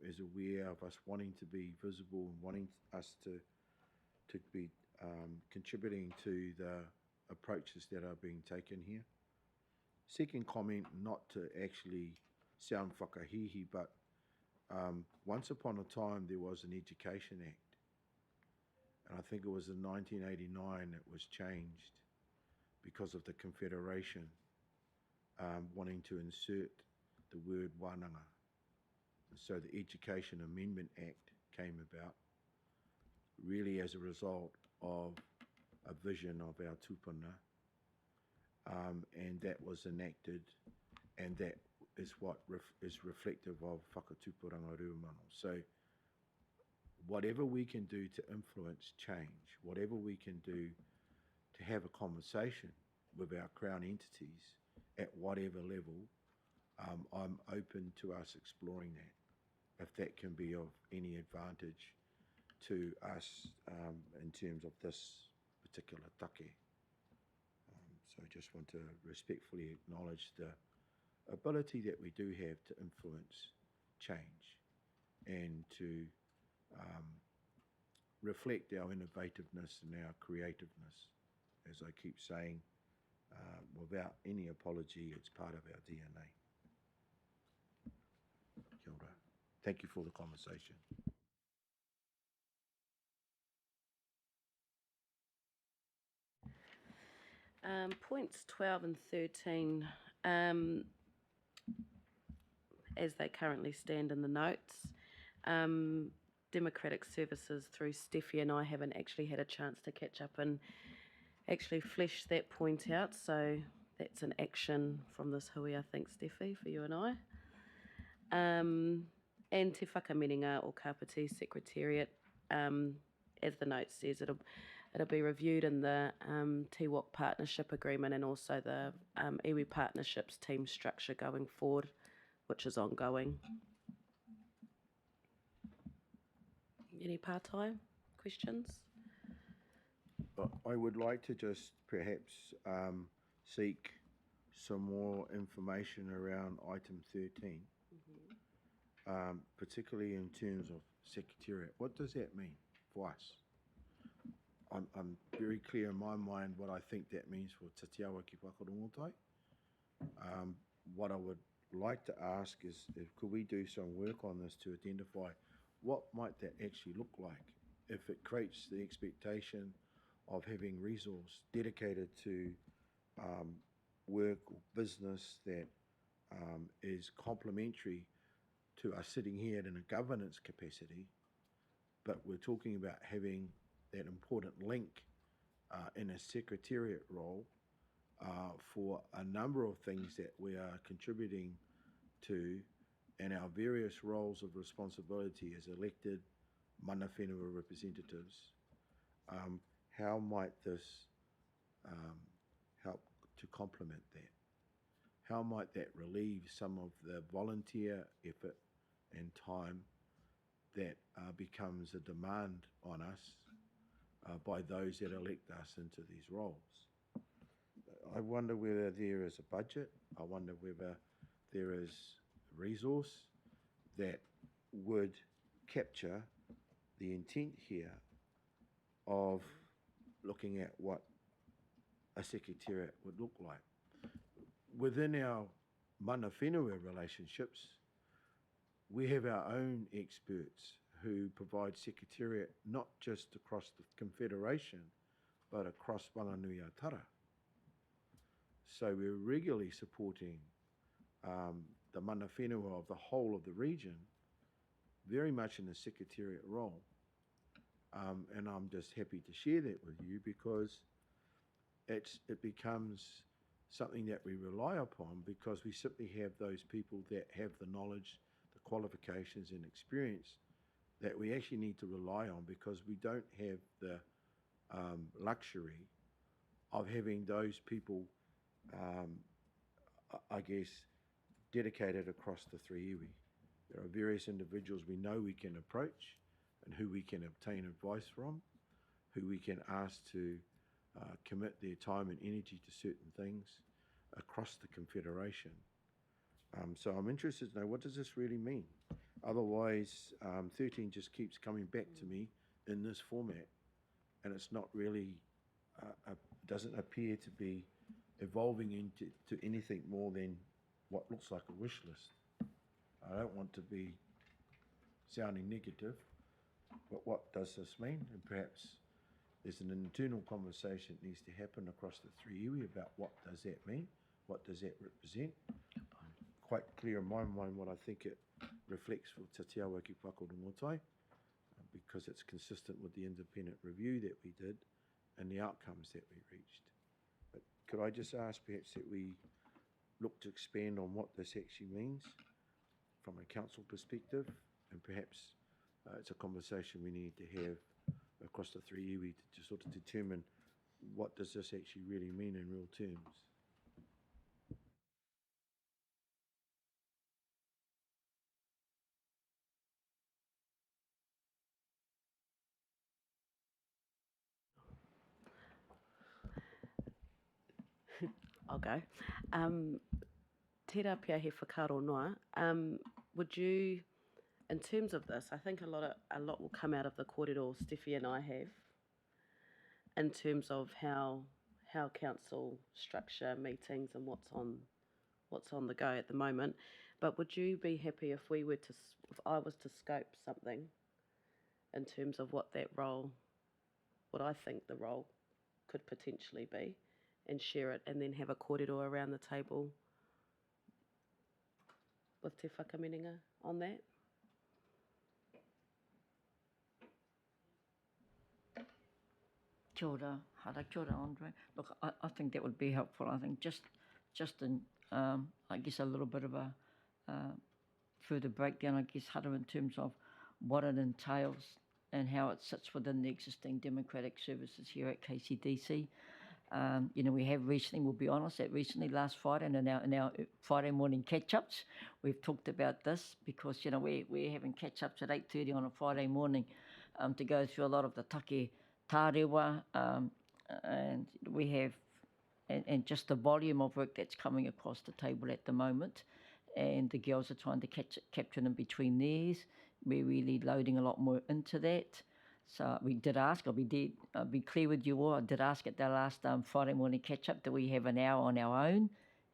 is aware of us wanting to be visible and wanting us to be contributing to the approaches that are being taken here. Second comment, not to actually sound whakahihi, but once upon a time there was an Education Act, and I think it was in 1989 it was changed because of the Confederation wanting to insert the word wānanga. So the Education Amendment Act came about really as a result of a vision of our tūpuna, and that was enacted, and that is what is reflective of whakatūpuranga rūmano. So whatever we can do to influence change, whatever we can do to have a conversation with our Crown entities at whatever level, I'm open to us exploring that, if that can be of any advantage to us in terms of this particular take. So I just want to respectfully acknowledge the ability that we do have to influence change and to reflect our innovativeness and our creativeness. As I keep saying, without any apology, it's part of our DNA. Kia ora. Thank you for the conversation. Points 12 and 13, as they currently stand in the notes, Democratic Services through Steffi and I haven't actually had a chance to catch up and actually flesh that point out, so that's an action from this hui, I think, Steffi, for you and I. And Te Whakaminenga or Kāpiti Secretariat, as the note says, it'll be reviewed in the Tiwok Partnership Agreement and also the iwi Partnerships team structure going forward, which is ongoing. Any part-time questions? I would like to just perhaps seek some more information around item 13, particularly in terms of secretariat. What does that mean for us? I'm very clear in my mind what I think that means for Te Awa ki Whakarongotai. What I would like to ask is, could we do some work on this to identify what might that actually look like if it creates the expectation of having resource dedicated to work or business that is complementary to us sitting here in a governance capacity, but we're talking about having that important link in a secretariat role for a number of things that we are contributing to and our various roles of responsibility as elected mana whenua representatives. How might this help to complement that? How might that relieve some of the volunteer effort and time that becomes a demand on us by those that elect us into these roles? I wonder whether there is a budget. I wonder whether there is resource that would capture the intent here of looking at what a secretariat would look like. Within our mana whenua relationships, we have our own experts who provide secretariat not just across the Confederation, but across Whanganui-a-Tara. So we're regularly supporting the mana whenua of the whole of the region, very much in a secretariat role. And I'm just happy to share that with you because it becomes something that we rely upon because we simply have those people that have the knowledge, the qualifications and experience that we actually need to rely on because we don't have the luxury of having those people, I guess, dedicated across the three iwi. There are various individuals we know we can approach and who we can obtain advice from, who we can ask to commit their time and energy to certain things across the Confederation. So I'm interested to know, what does this really mean? Otherwise, 13 just keeps coming back to me in this format, and it's not really, doesn't appear to be evolving into anything more than what looks like a wish list. I don't want to be sounding negative, but what does this mean? And perhaps there's an internal conversation that needs to happen across the three iwi about what does that mean, what does that represent. Quite clear in my mind what I think it reflects for Te Tiawa ki Whakarongotai, because it's consistent with the independent review that we did and the outcomes that we reached. But could I just ask perhaps that we look to expand on what this actually means from a council perspective, and perhaps it's a conversation we need to have across the three iwi to sort of determine what does this actually really mean in real terms. I'll go. Tērā pia he whakaro noa. Would you, in terms of this, I think a lot will come out of the kōrero Steffi and I have, in terms of how council structure meetings and what's on the go at the moment. But would you be happy if I was to scope something in terms of what I think the role could potentially be, and share it, and then have a kōrero around the table with te Whakaminenga on that? Kia ora, hara, kia ora, Andre. Look, I think that would be helpful. I think just in, I guess, a little bit of a further breakdown, I guess, hara, in terms of what it entails and how it sits within the existing democratic services here at KCDC. We have recently, we'll be honest, that recently last Friday and in our Friday morning catch-ups, we've talked about this because, we're having catch-ups at 8:30 on a Friday morning to go through a lot of the Take Tārewa, and we have, and just the volume of work that's coming across the table at the moment, and the girls are trying to capture in between theirs. We're really loading a lot more into that. So we did ask, I'll be clear with you all, I did ask at the last Friday morning catch-up that we have an hour on our own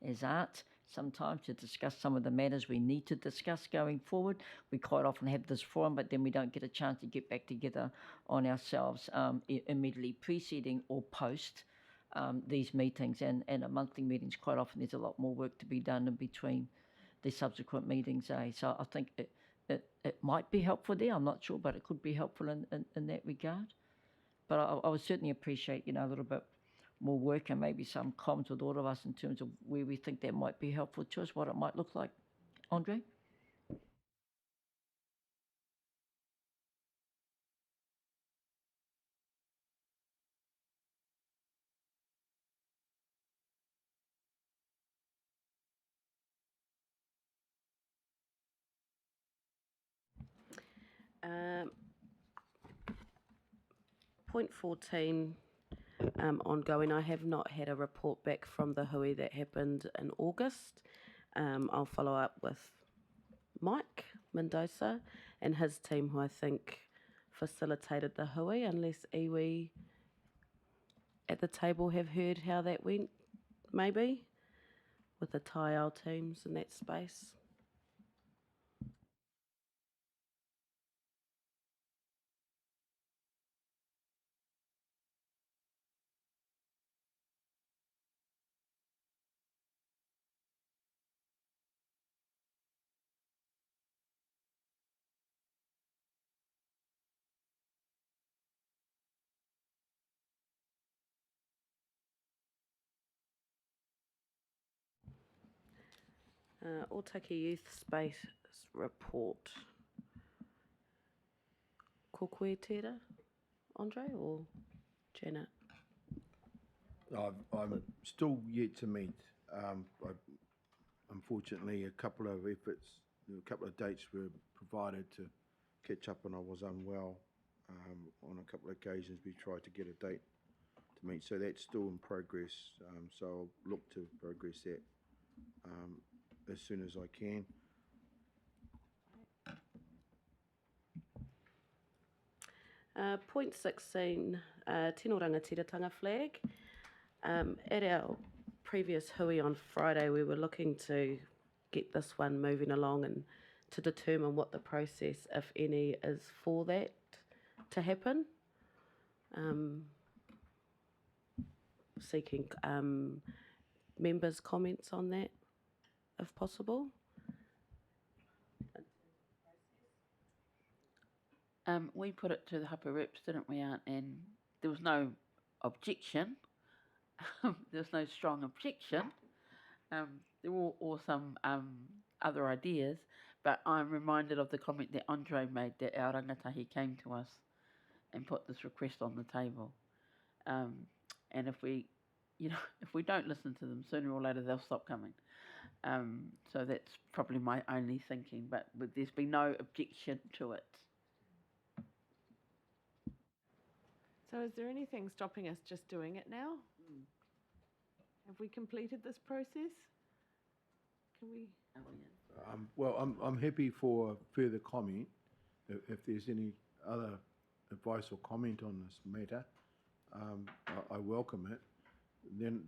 as art sometimes to discuss some of the matters we need to discuss going forward. We quite often have this forum, but then we don't get a chance to get back together on ourselves immediately preceding or post these meetings. And a monthly meetings, quite often there's a lot more work to be done in between the subsequent meetings. So I think it might be helpful there, I'm not sure, but it could be helpful in that regard. But I would certainly appreciate, a little bit more work and maybe some comments with all of us in terms of where we think that might be helpful to us, what it might look like. Andre? Point 14, ongoing. I have not had a report back from the hui that happened in August. I'll follow up with Mike Mendoza and his team, who I think facilitated the hui, unless iwi at the table have heard how that went, maybe, with the Taiao teams in that space. Otaki Youth Space Report. Ko koe tērā, Andre, or Janet? I'm still yet to meet. Unfortunately, a couple of dates were provided to catch up, and I was unwell. On a couple of occasions, we tried to get a date to mean, so that's still in progress. So I'll look to progress that as soon as I can. Point 16, Tino Rangatiratanga flag. At our previous hui on Friday, we were looking to get this one moving along and to determine what the process, if any, is for that to happen. Seeking members' comments on that, if possible. We put it to the Hapa Reps, didn't we, Aunt? And there was no objection. There was no strong objection. There were all some other ideas, but I'm reminded of the comment that Andre made that our rangatahi came to us and put this request on the table. And if we don't listen to them, sooner or later they'll stop coming. So that's probably my only thinking, but there's been no objection to it. So is there anything stopping us just doing it now? Have we completed this process? Can we? Well, I'm happy for further comment. If there's any other advice or comment on this matter, I welcome it.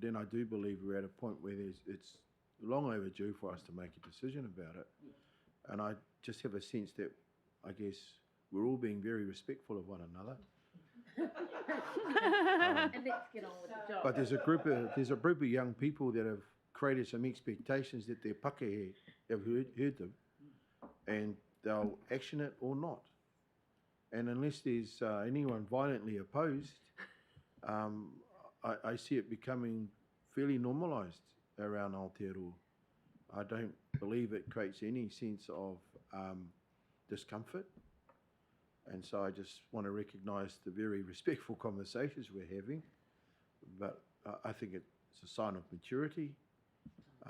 Then I do believe we're at a point where it's long overdue for us to make a decision about it. And I just have a sense that I guess we're all being very respectful of one another. And let's get on with the job. But there's a group of young people that have created some expectations that their pakehe have heard them, and they'll action it or not. And unless there's anyone violently opposed, I see it becoming fairly normalised around Aotearoa. I don't believe it creates any sense of discomfort. And so I just want to recognise the very respectful conversations we're having. But I think it's a sign of maturity.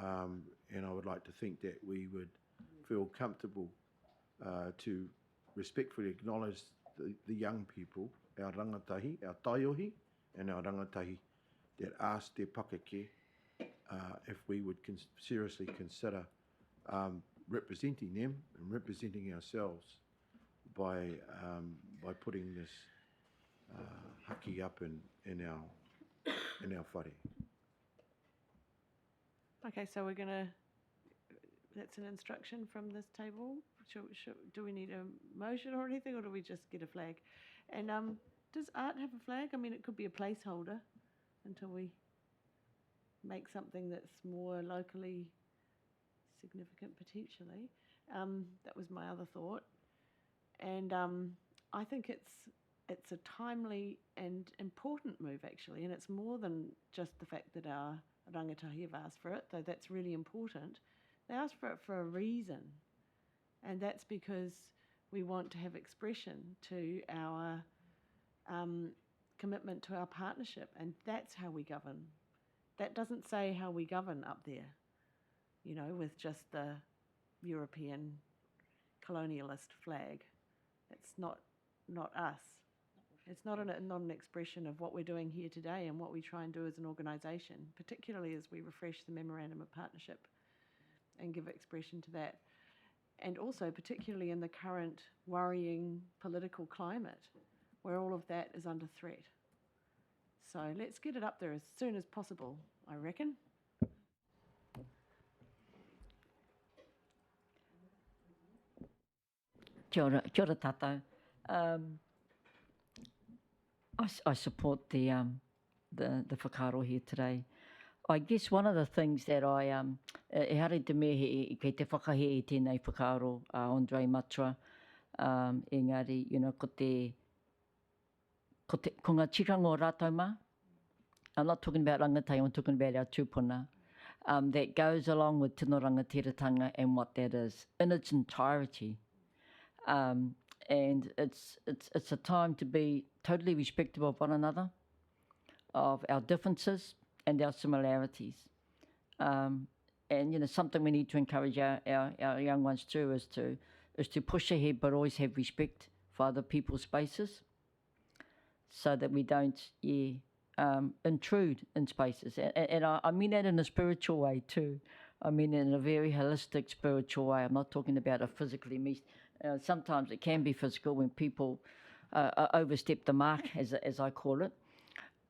And I would like to think that we would feel comfortable to respectfully acknowledge the young people, our rangatahi, our taiohi, and our rangatahi that asked their pakeke if we would seriously consider representing them and representing ourselves by putting this haki up in our whare. Okay, so we're going to, that's an instruction from this table. Do we need a motion or anything, or do we just get a flag? And does Art have a flag? I mean, it could be a placeholder until we make something that's more locally significant potentially. That was my other thought. And I think it's a timely and important move, actually, and it's more than just the fact that our rangatahi have asked for it, though that's really important. They asked for it for a reason, and that's because we want to have expression to our commitment to our partnership, and that's how we govern. That doesn't say how we govern up there, you know, with just the European colonialist flag. It's not us. It's not an expression of what we're doing here today and what we try and do as an organisation, particularly as we refresh the Memorandum of Partnership and give expression to that. And also particularly in the current worrying political climate where all of that is under threat. So let's get it up there as soon as possible, I reckon. Kia ora tātou. I support the whakaaro here today. I guess one of the things that e hare te mea kei te whakahe I tēnei whakaaro, Andre Matua, engari, you know, ko ngā tiranga o rātou mā. I'm not talking about rangatai, I'm talking about our tūpuna. That goes along with tino rangatiratanga and what that is in its entirety. And it's a time to be totally respectful of one another, of our differences and our similarities. And you know, something we need to encourage our young ones too is to push ahead, but always have respect for other people's spaces, so that we don't intrude in spaces. And I mean that in a spiritual way too. I mean in a very holistic spiritual way. I'm not talking about a physically. Sometimes it can be physical when people overstep the mark, as I call it.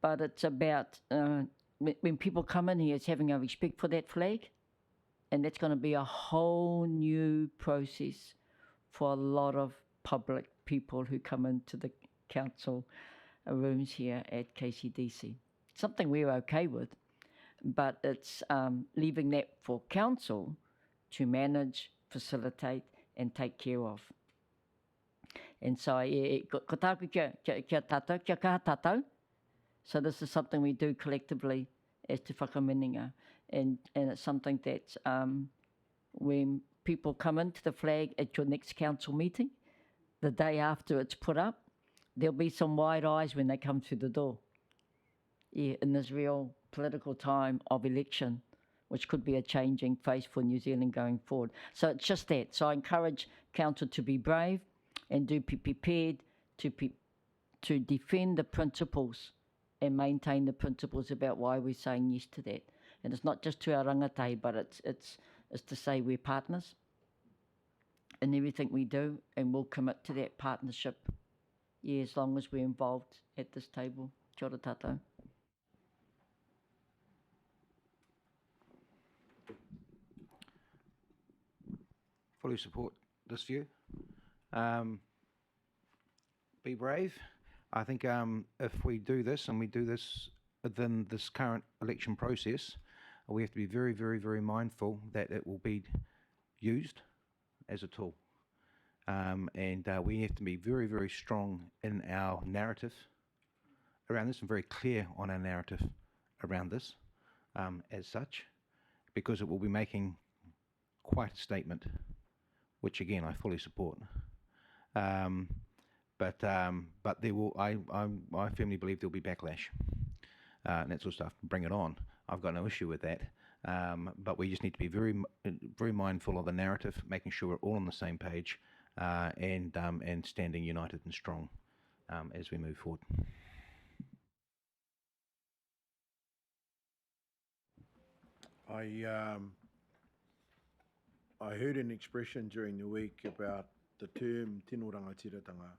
But it's about when people come in here, it's having a respect for that flag. And that's going to be a whole new process for a lot of public people who come into the council rooms here at KCDC. Something we're okay with, but it's leaving that for council to manage, facilitate, and take care of. And so, ko tāku kia tātou, kia kaha tātou. So this is something we do collectively as Te Whakaminenga. And it's something that when people come into the flag at your next council meeting, the day after it's put up, there'll be some wide eyes when they come through the door. Yeah, in this real political time of election, which could be a changing face for New Zealand going forward. So it's just that. So I encourage council to be brave and do be prepared to defend the principles and maintain the principles about why we're saying yes to that. And it's not just to our rangatahi, but it's to say we're partners in everything we do, and we'll commit to that partnership, yeah, as long as we're involved at this table. Kia ora tātou. Fully support this view. Be brave. I think if we do this, and we do this within this current election process, we have to be very, very, very mindful that it will be used as a tool. And we have to be very, very strong in our narrative around this and very clear on our narrative around this as such, because it will be making quite a statement, which again I fully support. But there will, I firmly believe there'll be backlash and that sort of stuff. Bring it on. I've got no issue with that. But we just need to be very, very mindful of the narrative, making sure we're all on the same page, and standing united and strong as we move forward. I heard an expression during the week about the term tino rangatiratanga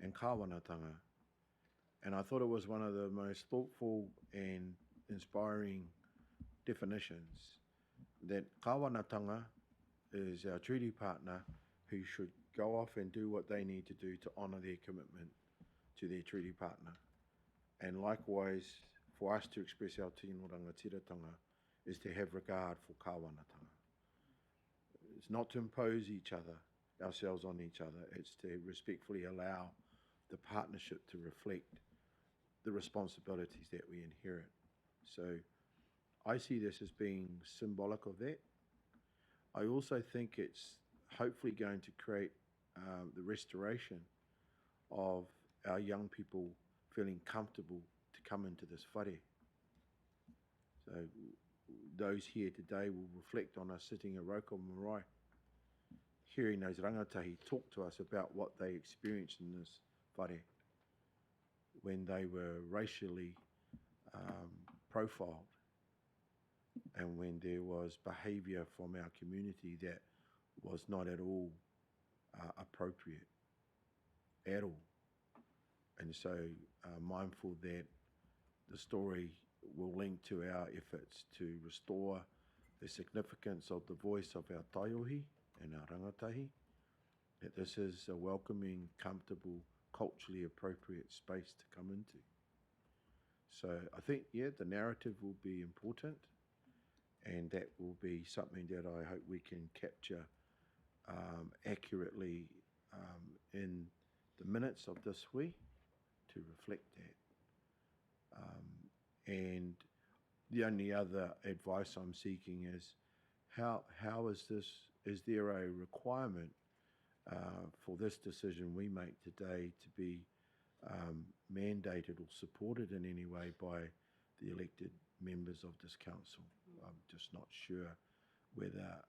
and kāwanatanga, and I thought it was one of the most thoughtful and inspiring definitions, that kāwanatanga is our treaty partner who should go off and do what they need to do to honour their commitment to their treaty partner. And likewise, for us to express our tino rangatiratanga is to have regard for kāwanatanga. It's not to impose ourselves on each other, it's to respectfully allow the partnership to reflect the responsibilities that we inherit. So I see this as being symbolic of that. I also think it's hopefully going to create the restoration of our young people feeling comfortable to come into this whare. So those here today will reflect on us sitting at Roko Marae, hearing those rangatahi talk to us about what they experienced in this whare when they were racially profiled, and when there was behaviour from our community that was not at all appropriate at all. And so mindful that the story will link to our efforts to restore the significance of the voice of our taiohi and our rangatahi, that this is a welcoming, comfortable, culturally appropriate space to come into. So I think, yeah, the narrative will be important, and that will be something that I hope we can capture accurately in the minutes of this week to reflect that. And the only other advice I'm seeking is how is this, is there a requirement for this decision we make today to be mandated or supported in any way by the elected members of this council? I'm just not sure whether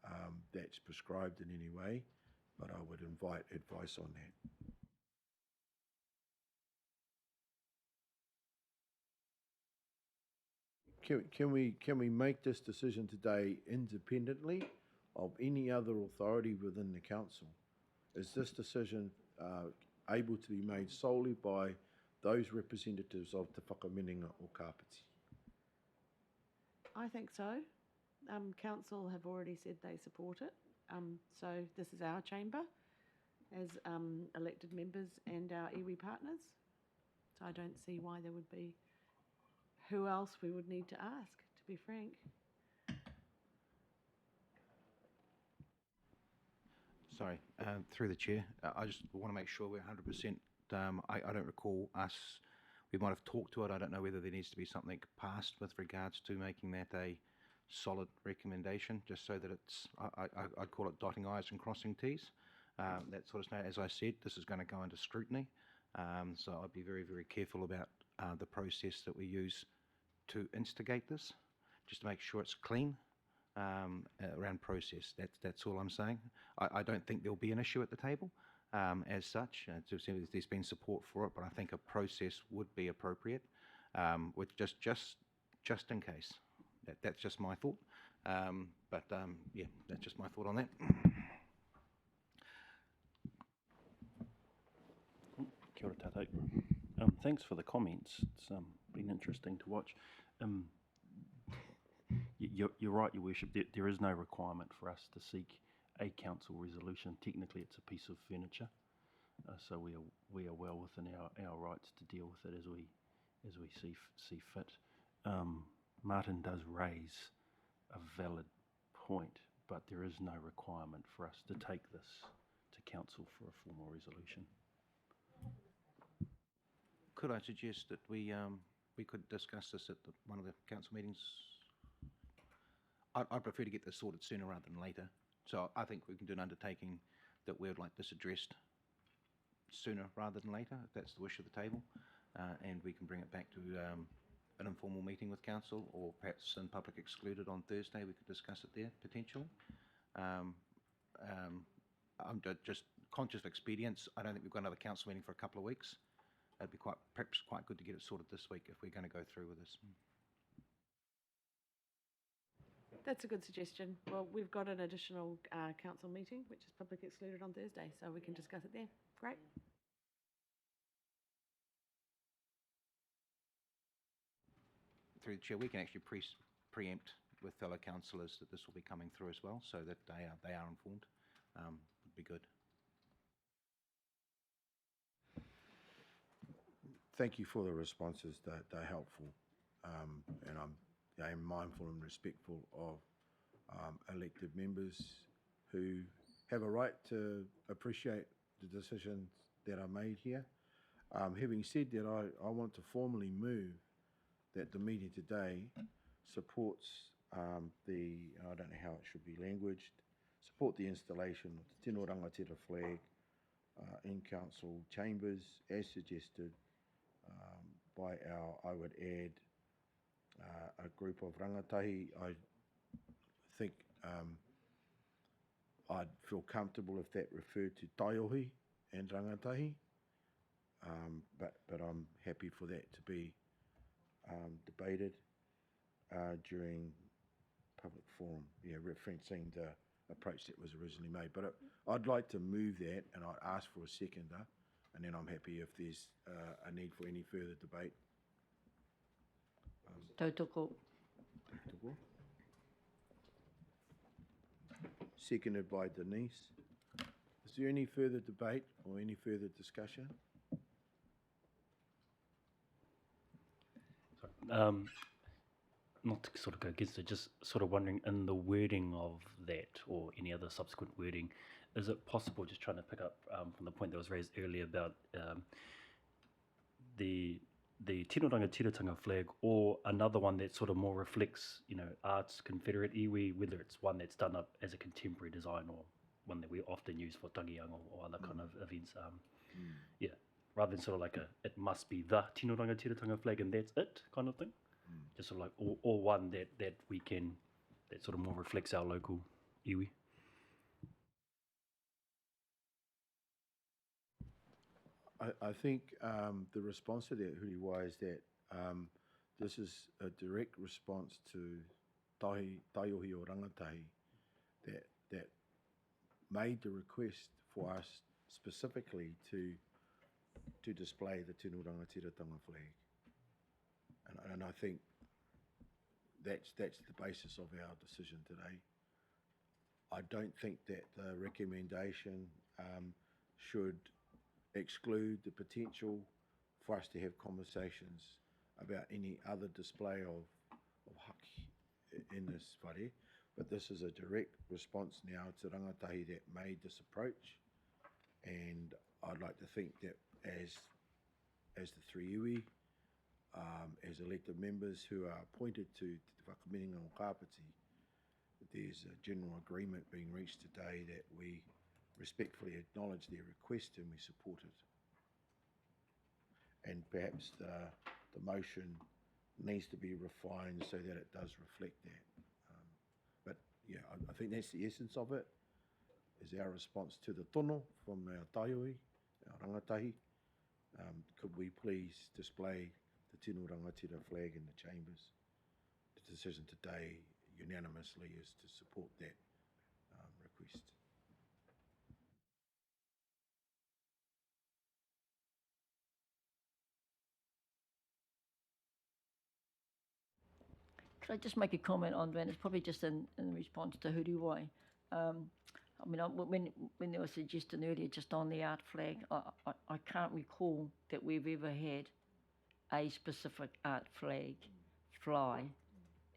that's prescribed in any way, but I would invite advice on that. can we make this decision today independently of any other authority within the council? Is this decision able to be made solely by those representatives of Te Whakaminenga or Kāpiti? I think so. Council have already said they support it. So this is our chamber as elected members and our iwi partners. So I don't see why there would be who else we would need to ask, to be frank. Sorry, through the chair, I just want to make sure we're 100%. I don't recall us. We might have talked to it. I don't know whether there needs to be something passed with regards to making that a solid recommendation, just so that it's. I'd call it dotting I's and crossing T's. That sort of stuff. As I said, this is going to go under scrutiny, so I'd be very, very careful about the process that we use to instigate this, just to make sure it's clean. Around process. That's all I'm saying. I don't think there'll be an issue at the table as such. There's been support for it, but I think a process would be appropriate, with just in case. That's just my thought. Yeah, that's just my thought on that. Kia ora tātou. Thanks for the comments. It's been interesting to watch. You're right, Your Worship. There is no requirement for us to seek a council resolution. Technically, it's a piece of furniture, so we are well within our rights to deal with it as we see fit. Martin does raise a valid point, but there is no requirement for us to take this to council for a formal resolution. Could I suggest that we could discuss this at one of the council meetings? I'd prefer to get this sorted sooner rather than later. So I think we can do an undertaking that we would like this addressed sooner rather than later, if that's the wish of the table. And we can bring it back to an informal meeting with council, or perhaps in public excluded on Thursday. We could discuss it there, potentially. I'm just conscious of expedience. I don't think we've got another council meeting for a couple of weeks. It'd be perhaps quite good to get it sorted this week if we're going to go through with this. That's a good suggestion. Well, we've got an additional council meeting, which is public excluded on Thursday, so we can discuss it there. Great. Through the chair, we can actually preempt with fellow councillors that this will be coming through as well, so that they are informed. Would be good. Thank you for the responses. They're helpful, and I'm mindful and respectful of elected members who have a right to appreciate the decisions that are made here. Having said that, I want to formally move that the meeting today supports I don't know how it should be languaged, support the installation of the Tino Rangatira flag in council chambers as suggested by I would add, a group of rangatahi. I think I'd feel comfortable if that referred to taiohi and rangatahi, but I'm happy for that to be debated during public forum, referencing the approach that was originally made. But I'd like to move that, and I'd ask for a seconder, and then I'm happy if there's a need for any further debate. Tautoko. Seconded by Denise. Is there any further debate or any further discussion? Not to sort of go against it, just sort of wondering in the wording of that or any other subsequent wording, is it possible, just trying to pick up from the point that was raised earlier about the Tino Rangatira flag, or another one that sort of more reflects, arts Confederate iwi, whether it's one that's done up as a contemporary design or one that we often use for tangianga or other kind of events. Rather than sort of like it must be the Tino Rangatira flag and that's it kind of thing. Just sort of like, or one that we can, that sort of more reflects our local iwi. I think the response to that, Huriwa, is that this is a direct response to Taiohi o Rangatahi that made the request for us specifically to display the Tino Rangatiratanga flag. And I think that's the basis of our decision today. I don't think that the recommendation should exclude the potential for us to have conversations about any other display of haki in this whare, but this is a direct response now to rangatahi that made this approach, and I'd like to think that as the three iwi, as elected members who are appointed to the Whakaminenga o Kāpiti, there's a general agreement being reached today that we respectfully acknowledge their request and we support it. And perhaps the motion needs to be refined so that it does reflect that. But yeah, I think that's the essence of it, is our response to the tono from our taioi, our rangatahi. Could we please display the Tino Rangatira flag in the chambers? The decision today unanimously is to support that request. Could I just make a comment on that? It's probably just in response to Huriwai. I mean, when there was a suggestion earlier just on the art flag, I can't recall that we've ever had a specific art flag fly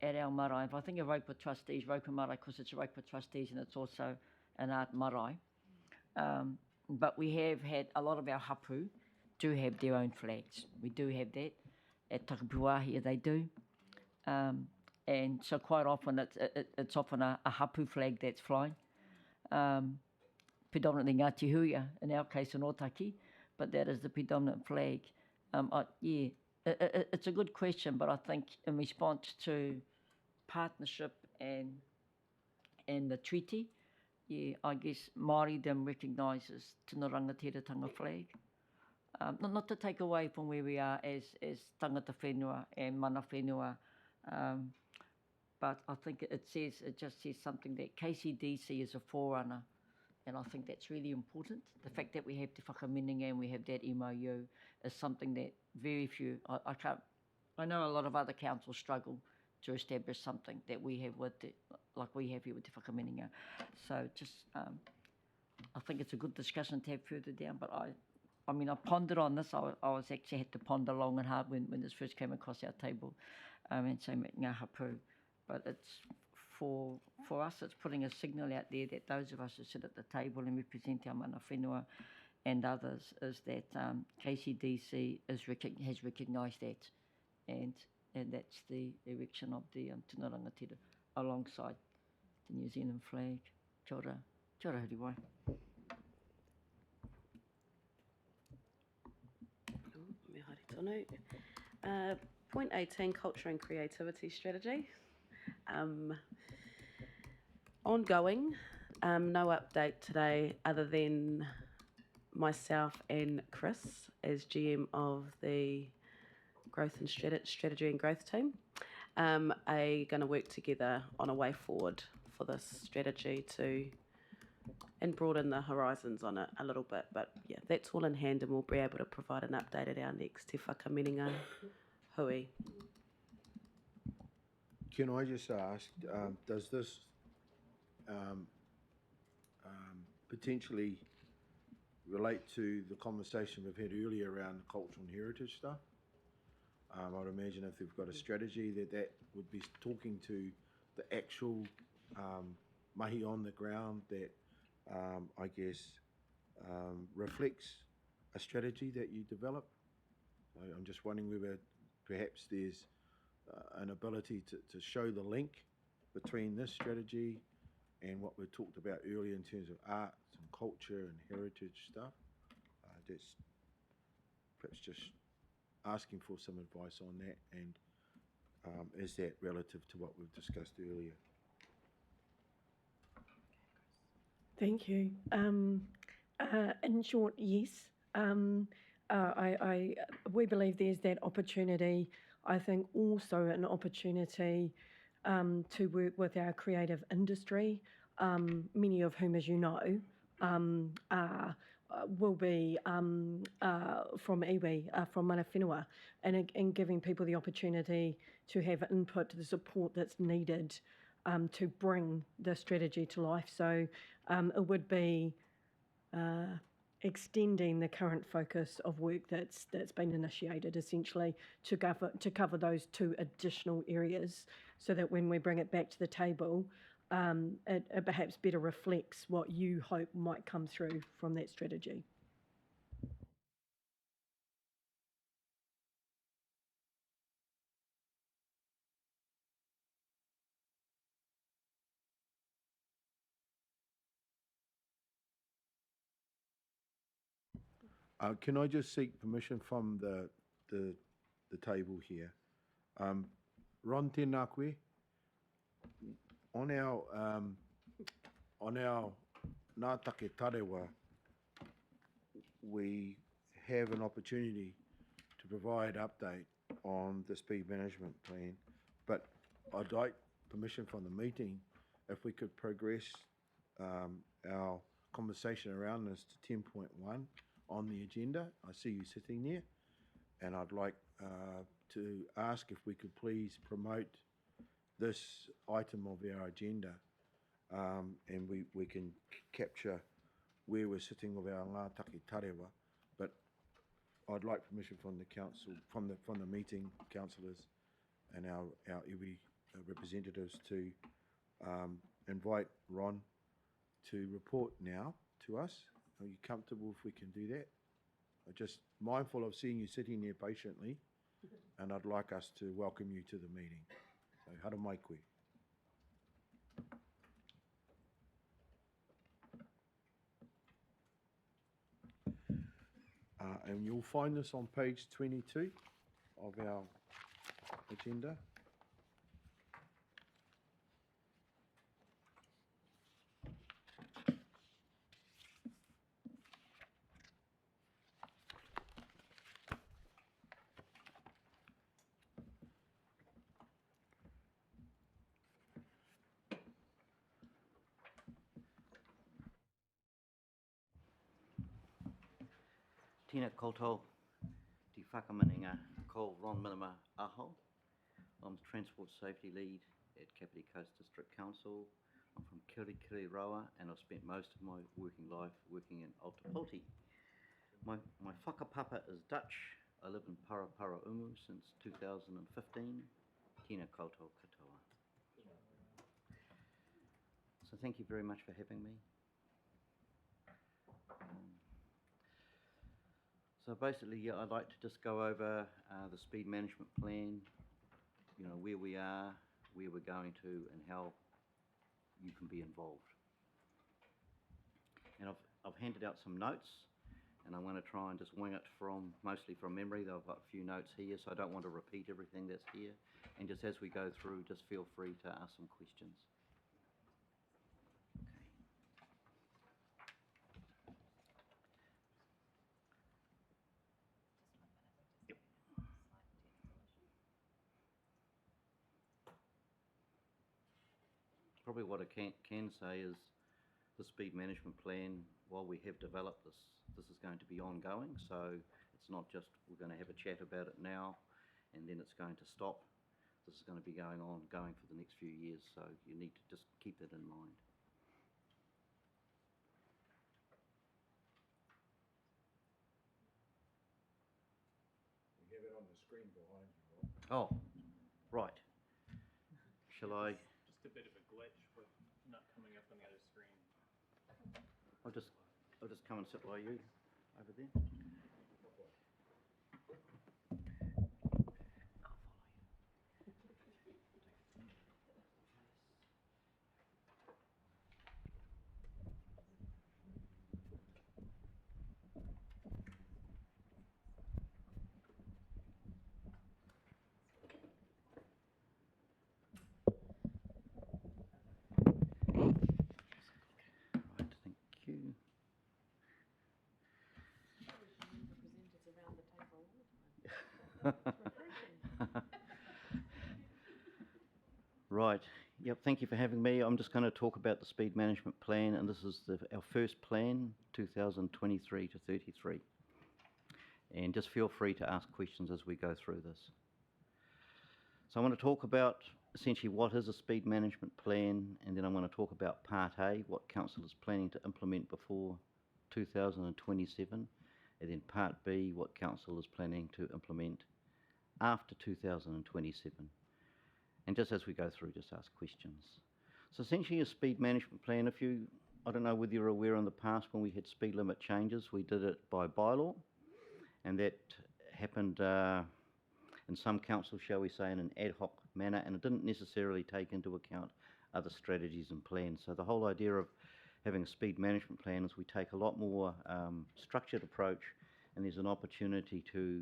at our marae. If I think of Raupa Trustees, Raupa Marae, because it's Raupa Trustees and it's also an art marae. But we have had a lot of our hapu do have their own flags. We do have that. At Takapuahia they do. And so quite often it's often a hapu flag that's flying. Predominantly Ngāti Huia, in our case in Otaki, but that is the predominant flag. It's a good question, but I think in response to partnership and the treaty, I guess Māoridom recognises Tino Rangatiratanga flag. Not to take away from where we are as tangata whenua and mana whenua, but I think it just says something that KCDC is a forerunner, and I think that's really important. The fact that we have Te Whakaminenga and we have that MOU is something that very few, I know a lot of other councils struggle to establish something that we have like we have here with Te Whakaminenga. So just, I think it's a good discussion to have further down, but I mean, I pondered on this. I was actually had to ponder long and hard when this first came across our table, and so ngā hapu. But it's for us, it's putting a signal out there that those of us who sit at the table and represent our mana whenua and others is that KCDC has recognised that, and that's the erection of the Tino Rangatira alongside the New Zealand flag. Kia ora. Kia ora, Huriwai. Me haere tonu. Point 18, Culture and Creativity Strategy. Ongoing, no update today other than myself and Chris as GM of the Growth and Strategy and Growth team are going to work together on a way forward for this strategy and broaden the horizons on it a little bit. But yeah, that's all in hand, and we'll be able to provide an update at our next Te Whakaminenga hui. Can I just ask, does this potentially relate to the conversation we've had earlier around the cultural and heritage stuff? I would imagine if they've got a strategy that would be talking to the actual mahi on the ground that I guess reflects a strategy that you develop. I'm just wondering whether perhaps there's an ability to show the link between this strategy and what we talked about earlier in terms of arts and culture and heritage stuff. That's perhaps just asking for some advice on that, and is that relative to what we've discussed earlier? Thank you. In short, yes. We believe there's that opportunity. I think also an opportunity to work with our creative industry, many of whom, as you know, will be from iwi, from mana whenua, and giving people the opportunity to have input to the support that's needed to bring the strategy to life. So it would be extending the current focus of work that's been initiated, essentially to cover those two additional areas, so that when we bring it back to the table, it perhaps better reflects what you hope might come through from that strategy. Can I just seek permission from the table here? Ron, tēnā koe. On our Ngā Take Tārewa, we have an opportunity to provide update on the speed management plan, but I'd like permission from the meeting if we could progress our conversation around this to 10.1 on the agenda. I see you sitting there, and I'd like to ask if we could please promote this item of our agenda, and we can capture where we're sitting with our Ngā Take Tārewa, but I'd like permission from the council, from the meeting councillors and our iwi representatives to invite Ron to report now to us. Are you comfortable if we can do that? I'm just mindful of seeing you sitting there patiently, and I'd like us to welcome you to the meeting. So, hara mai koe. And you'll find this on page 22 of our agenda. Tēnā koutou, te Whakaminenga, ko Ron Minima Aho. I'm the Transport Safety Lead at Kāpiti Coast District Council. I'm from Kirikiriroa, and I've spent most of my working life working in Aotearoa. My whakapapa is Dutch. I live in Paraparaumu since 2015. Tēnā koutou katoa. So thank you very much for having me. So basically, yeah, I'd like to just go over the speed management plan, you know, where we are, where we're going to, and how you can be involved. And I've handed out some notes, and I'm going to try and just wing it mostly from memory. I've got a few notes here, so I don't want to repeat everything that's here. And just as we go through, just feel free to ask some questions. Probably what I can say is the speed management plan, while we have developed this is going to be ongoing. So it's not just we're going to have a chat about it now and then it's going to stop. This is going to be going for the next few years. So you need to just keep that in mind. We have it on the screen behind you, Ron. Oh, right. Shall I? Just a bit of a glitch with not coming up on the other screen. I'll just come and sit by you over there. Right. Yep. Thank you for having me. I'm just going to talk about the speed management plan, and this is our first plan, 2023 to 33. And just feel free to ask questions as we go through this. So I want to talk about essentially what is a speed management plan, and then I'm going to talk about Part A, what Council is planning to implement before 2027, and then Part B, what Council is planning to implement after 2027. And just as we go through, just ask questions. So essentially a speed management plan, I don't know whether you're aware in the past when we had speed limit changes, we did it by bylaw, and that happened in some councils, shall we say, in an ad hoc manner, and it didn't necessarily take into account other strategies and plans. So the whole idea of having a speed management plan is we take a lot more structured approach, and there's an opportunity to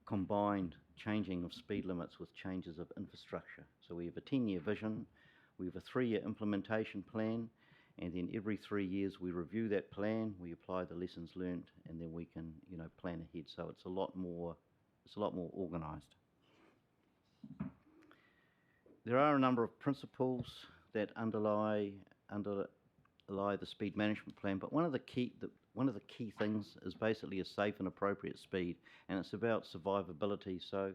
combine changing of speed limits with changes of infrastructure. So we have a 10-year vision, we have a 3-year implementation plan, and then every 3 years we review that plan, we apply the lessons learned, and then we can, plan ahead. So it's a lot more organised. There are a number of principles that underlie the speed management plan, but one of the key things is basically a safe and appropriate speed, and it's about survivability. So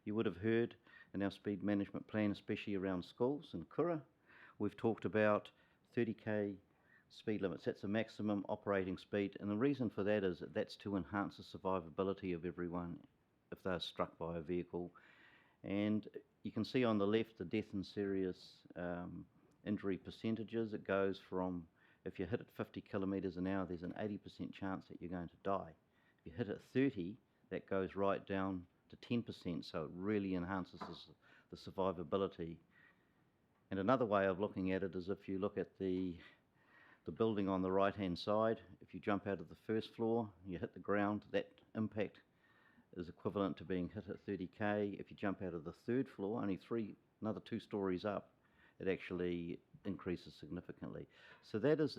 you would have heard in our speed management plan, especially around schools and kura, we've talked about 30k speed limits. That's a maximum operating speed, and the reason for that is that's to enhance the survivability of everyone if they're struck by a vehicle. And you can see on the left the death and serious injury percentages. It goes from, if you hit at 50 kilometres an hour, there's an 80% chance that you're going to die. If you hit at 30, that goes right down to 10%, so it really enhances the survivability. And another way of looking at it is if you look at the building on the right-hand side, if you jump out of the first floor, you hit the ground, that impact is equivalent to being hit at 30k. If you jump out of the third floor, another 2 stories up, it actually increases significantly. So that is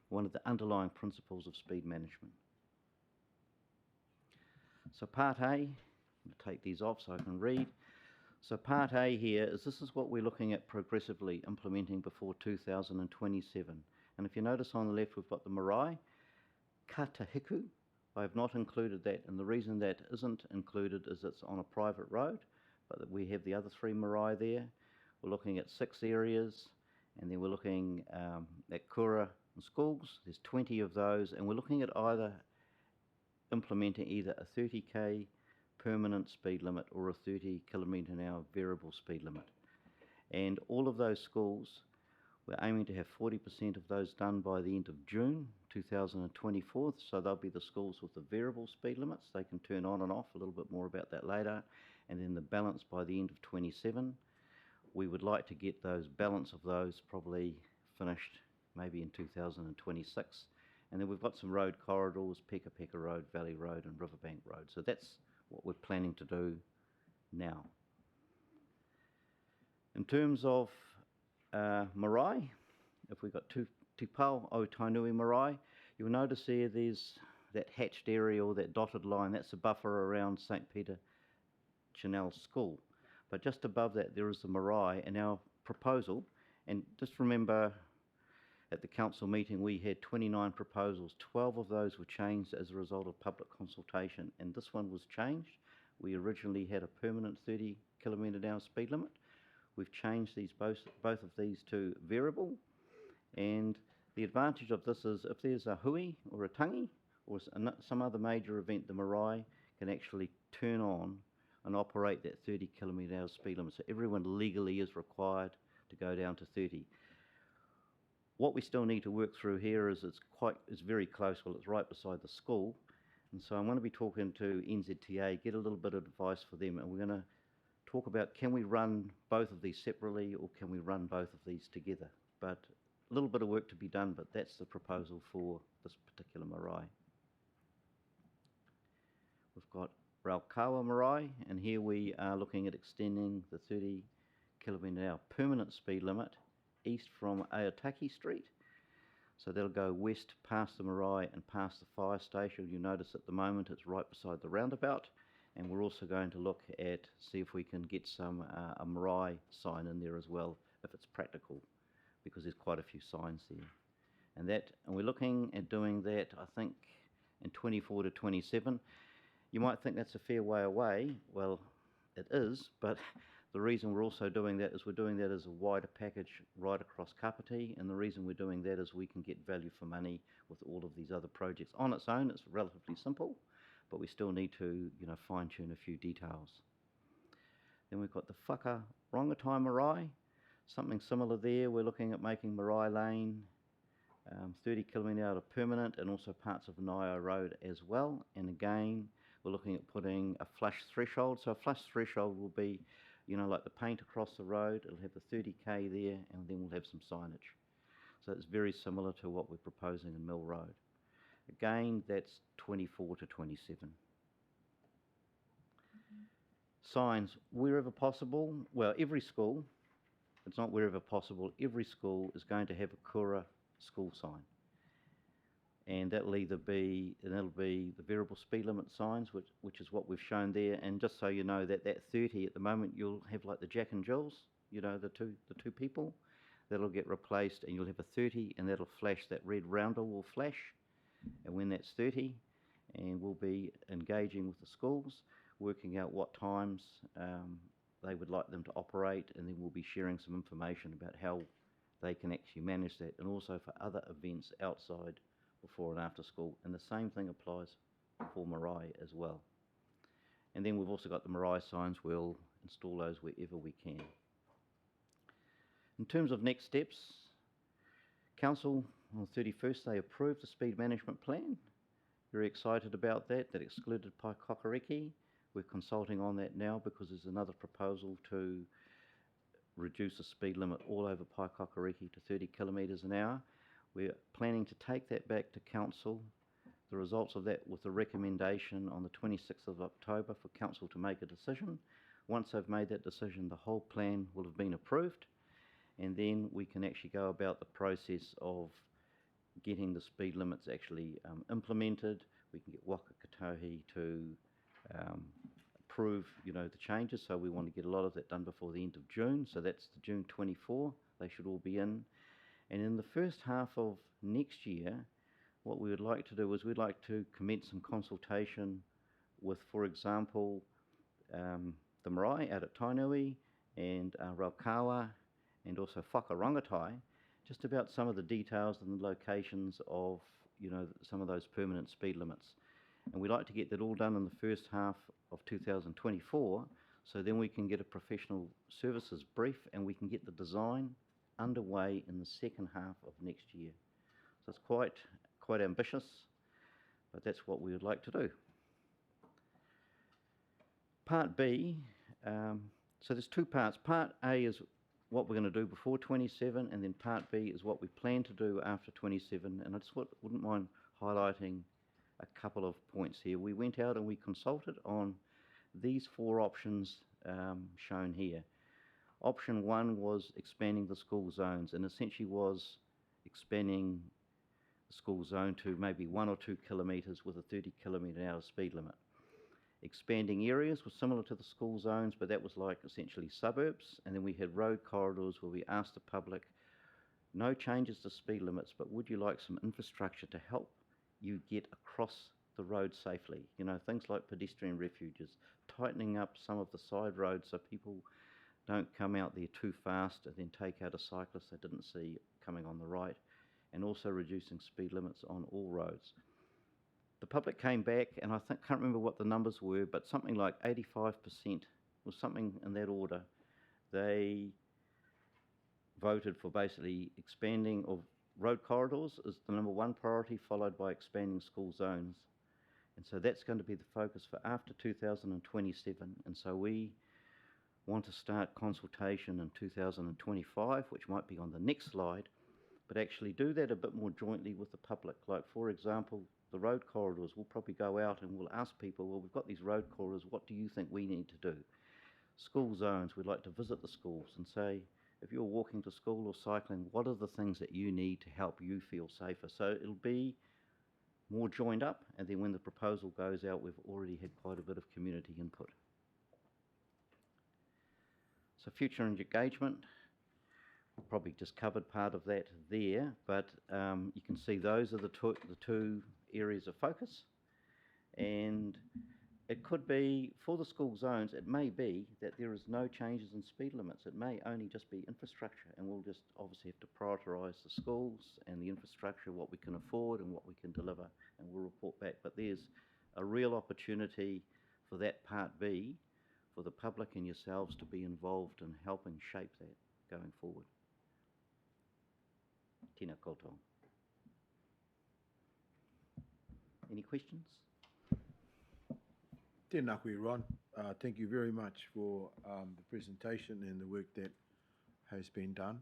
one of the underlying principles of speed management. So Part A, I'm going to take these off so I can read. So Part A here this is what we're looking at progressively implementing before 2027. And if you notice on the left, we've got the marae, katahiku. I have not included that, and the reason that isn't included is it's on a private road, but that we have the other 3 marae there. We're looking at 6 areas, and then we're looking at kura and schools. There's 20 of those, and we're looking at implementing either a 30k permanent speed limit or a 30 kilometre an hour variable speed limit. And all of those schools, we're aiming to have 40% of those done by the end of June 2024, so they'll be the schools with the variable speed limits. They can turn on and off, a little bit more about that later. And then the balance by the end of 27. We would like to get those balance of those probably finished maybe in 2026. And then we've got some road corridors, Peka Peka Road, Valley Road and Riverbank Road. So that's what we're planning to do now. In terms of marae, if we've got Te Pau o Tainui marae, you'll notice there's that hatched area or that dotted line, that's a buffer around St. Peter Chanel School. But just above that there is the marae, and our proposal, and just remember at the council meeting we had 29 proposals, 12 of those were changed as a result of public consultation, and this one was changed. We originally had a permanent 30 kilometre an hour speed limit. We've changed both of these to variable, and the advantage of this is if there's a hui or a tangi or some other major event, the marae can actually turn on and operate that 30 kilometre an hour speed limit. So everyone legally is required to go down to 30. What we still need to work through here is it's very close, well it's right beside the school, and so I'm going to be talking to NZTA, get a little bit of advice for them, and we're going to talk about can we run both of these separately or can we run both of these together. But a little bit of work to be done, but that's the proposal for this particular marae. We've got Raukawa marae, and here we are looking at extending the 30 kilometre an hour permanent speed limit east from Aotaki Street. So that'll go west past the marae and past the fire station. You notice at the moment it's right beside the roundabout, And we're also going to look at, see if we can get some, a marae sign in there as well, if it's practical, because there's quite a few signs there. And we're looking at doing that, I think, in 24 to 27. You might think that's a fair way away. Well, it is, but the reason we're also doing that is we're doing that as a wider package right across Kāpiti, and the reason we're doing that is we can get value for money with all of these other projects. On its own, it's relatively simple, but we still need to, fine-tune a few details. Then we've got the Whakarongatai marae, something similar there. We're looking at making Marae Lane 30 km out of permanent, and also parts of Nio Road as well. And again, we're looking at putting a flush threshold. So a flush threshold will be, like the paint across the road. It'll have the 30k there, and then we'll have some signage. So it's very similar to what we're proposing in Mill Road. Again, that's 24 to 27. Signs, wherever possible. Well, every school, it's not wherever possible, every school is going to have a Kura school sign. And that'll be the variable speed limit signs, which is what we've shown there. And just so you know, that 30 at the moment, you'll have like the Jack and Jills, the two people. That'll get replaced, and you'll have a 30, and that'll flash, that red rounder will flash. And when that's 30, and we'll be engaging with the schools, working out what times they would like them to operate, and then we'll be sharing some information about how they can actually manage that, and also for other events outside, before and after school. And the same thing applies for marae as well. And then we've also got the marae signs. We'll install those wherever we can. In terms of next steps, Council on the 31st, they approved the speed management plan. Very excited about that. That excluded Paikokariki. We're consulting on that now because there's another proposal to reduce the speed limit all over Paikokariki to 30 kilometres an hour. We're planning to take that back to Council, the results of that with a recommendation on the 26th of October for Council to make a decision. Once they've made that decision, the whole plan will have been approved, and then we can actually go about the process of getting the speed limits actually implemented. We can get Wakakatohi to approve, the changes. So we want to get a lot of that done before the end of June. So that's the June 24. They should all be in. And in the first half of next year, what we would like to do is we'd like to commence some consultation with, for example, the marae out at Tainui and Raukawa, and also Whakarongatai, just about some of the details and the locations of, some of those permanent speed limits. And we'd like to get that all done in the first half of 2024, so then we can get a professional services brief and we can get the design underway in the second half of next year. So it's quite ambitious, but that's what we would like to do. Part B, so there's two parts. Part A is what we're going to do before 27, and then Part B is what we plan to do after 27. And I just wouldn't mind highlighting a couple of points here. We went out and we consulted on these four options shown here. Option one was expanding the school zones, and essentially was expanding the school zone to maybe 1 or 2 kilometres with a 30 kilometre an hour speed limit. Expanding areas was similar to the school zones, but that was like essentially suburbs. And then we had road corridors where we asked the public, no changes to speed limits, but would you like some infrastructure to help you get across the road safely? Things like pedestrian refuges, tightening up some of the side roads so people don't come out there too fast and then take out a cyclist they didn't see coming on the right, and also reducing speed limits on all roads. The public came back, and I can't remember what the numbers were, but something like 85% was something in that order. They voted for basically expanding of road corridors as the number one priority, followed by expanding school zones. And so that's going to be the focus for after 2027. And so we want to start consultation in 2025, which might be on the next slide, but actually do that a bit more jointly with the public. Like, for example, the road corridors, we'll probably go out and we'll ask people, well, we've got these road corridors, what do you think we need to do? School zones, we'd like to visit the schools and say, if you're walking to school or cycling, what are the things that you need to help you feel safer? So it'll be more joined up, and then when the proposal goes out, we've already had quite a bit of community input. So future engagement, we've probably just covered part of that there, but you can see those are the two areas of focus. And it could be, for the school zones, it may be that there is no changes in speed limits. It may only just be infrastructure, and we'll just obviously have to prioritise the schools and the infrastructure, what we can afford and what we can deliver, and we'll report back. But there's a real opportunity for that Part B, for the public and yourselves to be involved in helping shape that going forward. Tēnā koutou. Any questions? Tēnā koe, Ron. Thank you very much for the presentation and the work that has been done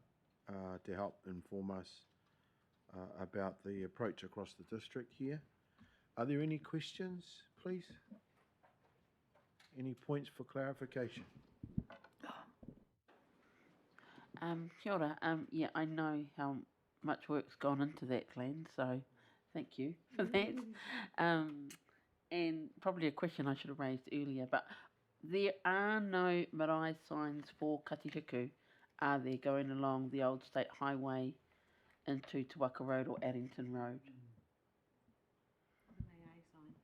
to help inform us about the approach across the district here. Are there any questions, please? Any points for clarification? Kia ora. Yeah, I know how much work's gone into that plan, so thank you for that. And probably a question I should have raised earlier, but there are no marae signs for Katihuku, are there, going along the old state highway into Te Waka Road or Addington Road?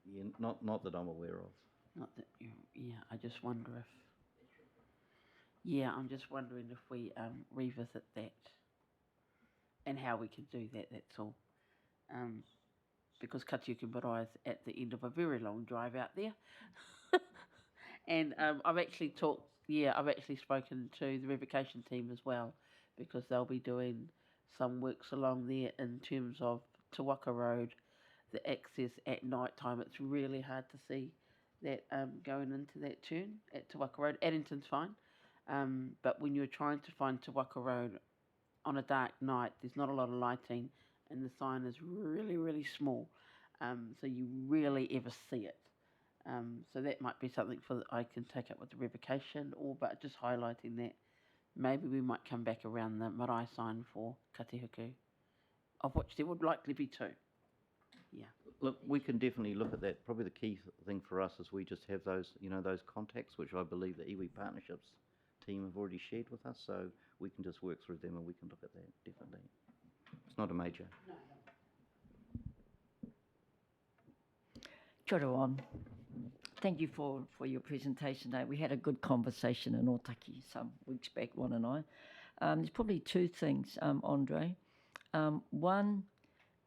Yeah, not that I'm aware of. Not that you, yeah, I just wonder if, yeah, I'm just wondering if we revisit that and how we can do that, that's all. Because Katihuku Marae is at the end of a very long drive out there. And I've actually spoken to the revocation team as well, because they'll be doing some works along there in terms of Te Waka Road, the access at night time. It's really hard to see that going into that turn at Te Waka Road. Addington's fine, but when you're trying to find Te Waka Road on a dark night, there's not a lot of lighting, and the sign is really, really small, so you rarely ever see it. So that might be something I can take up with the revocation, but just highlighting that maybe we might come back around the marae sign for Katihuku, of which there would likely be two. Yeah. Look, we can definitely look at that. Probably the key thing for us is we just have those, those contacts, which I believe the iwi partnerships team have already shared with us, so we can just work through them and we can look at that, definitely. It's not a major. No. Kia ora, Ron. Thank you for your presentation today. We had a good conversation in Otaki some weeks back, Ron and I. There's probably two things, Andre. One,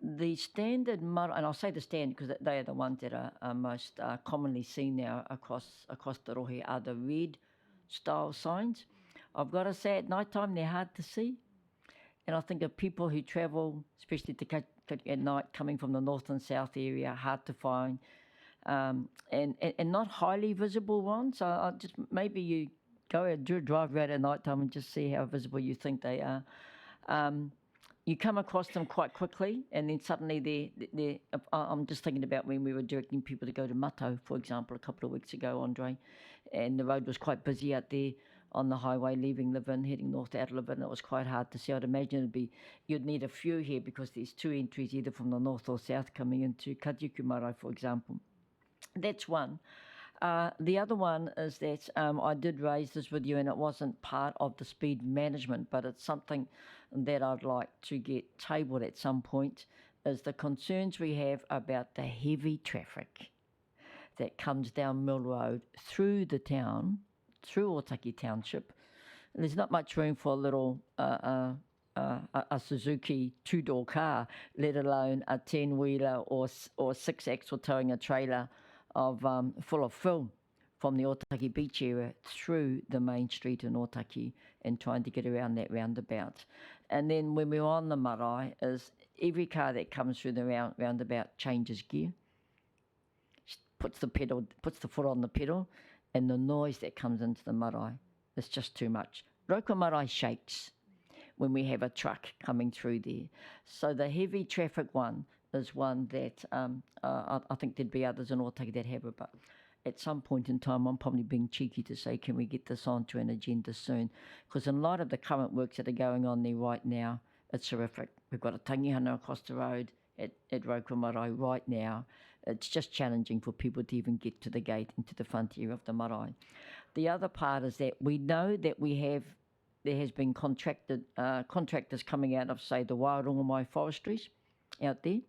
the standard marae, and I'll say the standard because they are the ones that are most commonly seen now across the rohe, are the red style signs. I've got to say, at night time, they're hard to see. And I think of people who travel, especially at night, coming from the north and south area, hard to find, and not highly visible ones. So I'll just, maybe you go and do a drive around at night time and just see how visible you think they are. You come across them quite quickly, and then suddenly I'm just thinking about when we were directing people to go to Mato, for example, a couple of weeks ago, Andre, and the road was quite busy out there on the highway, leaving Levin, heading north out of Levin. It was quite hard to see. I'd imagine you'd need a few here because there's two entries, either from the north or south, coming into Katihuku Marae, for example. That's one. The other one is that I did raise this with you, and it wasn't part of the speed management, but it's something that I'd like to get tabled at some point, is the concerns we have about the heavy traffic that comes down Mill Road through the town, through Otaki Township. There's not much room for a little a Suzuki two-door car, let alone a 10-wheeler or six-axle towing a trailer of full of fill from the Otaki beach area through the main street in Otaki and trying to get around that roundabout. And then when we're on the marae, is every car that comes through the roundabout changes gear, puts the foot on the pedal, and the noise that comes into the marae is just too much. Rauka Marae shakes when we have a truck coming through there. So the heavy traffic one is one that I think there'd be others in Otaki that have it, but at some point in time, I'm probably being cheeky to say, can we get this onto an agenda soon? Because in light of the current works that are going on there right now, it's horrific. We've got a tangihanga across the road at Rauka Marae right now. It's just challenging for people to even get to the gate into the front area of the marae. The other part is that we know that there has been contractors coming out of, say, the Wairongamai forestries out there.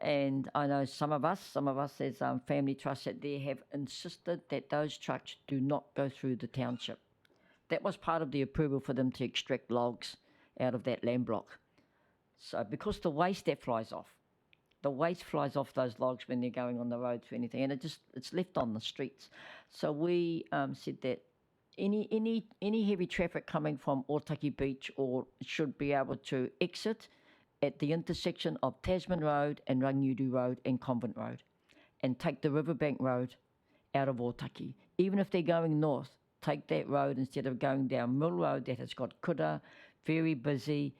And I know some of us as family trusts that there have insisted that those trucks do not go through the township. That was part of the approval for them to extract logs out of that land block. So because the waste that flies off those logs when they're going on the road to anything, and it's left on the streets. So we said that any heavy traffic coming from Otaki Beach or should be able to exit at the intersection of Tasman Road and Rangiuru Road and Convent Road, and take the Riverbank Road out of Otaki. Even if they're going north, take that road instead of going down Mill Road that has got kuta, very busy,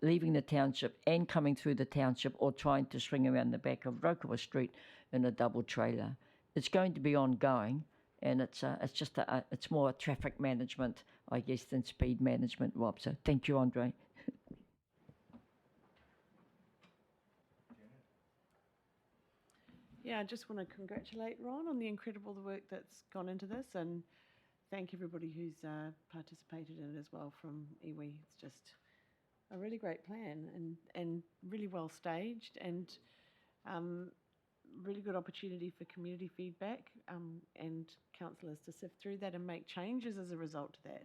leaving the township and coming through the township, or trying to swing around the back of Rokawa Street in a double trailer. It's going to be ongoing, and it's more a traffic management, I guess, than speed management, Rob. So thank you, Andre. Yeah, I just want to congratulate Ron on the incredible work that's gone into this, and thank everybody who's participated in it as well from iwi. It's just a really great plan and really well staged, and really good opportunity for community feedback and councillors to sift through that and make changes as a result of that,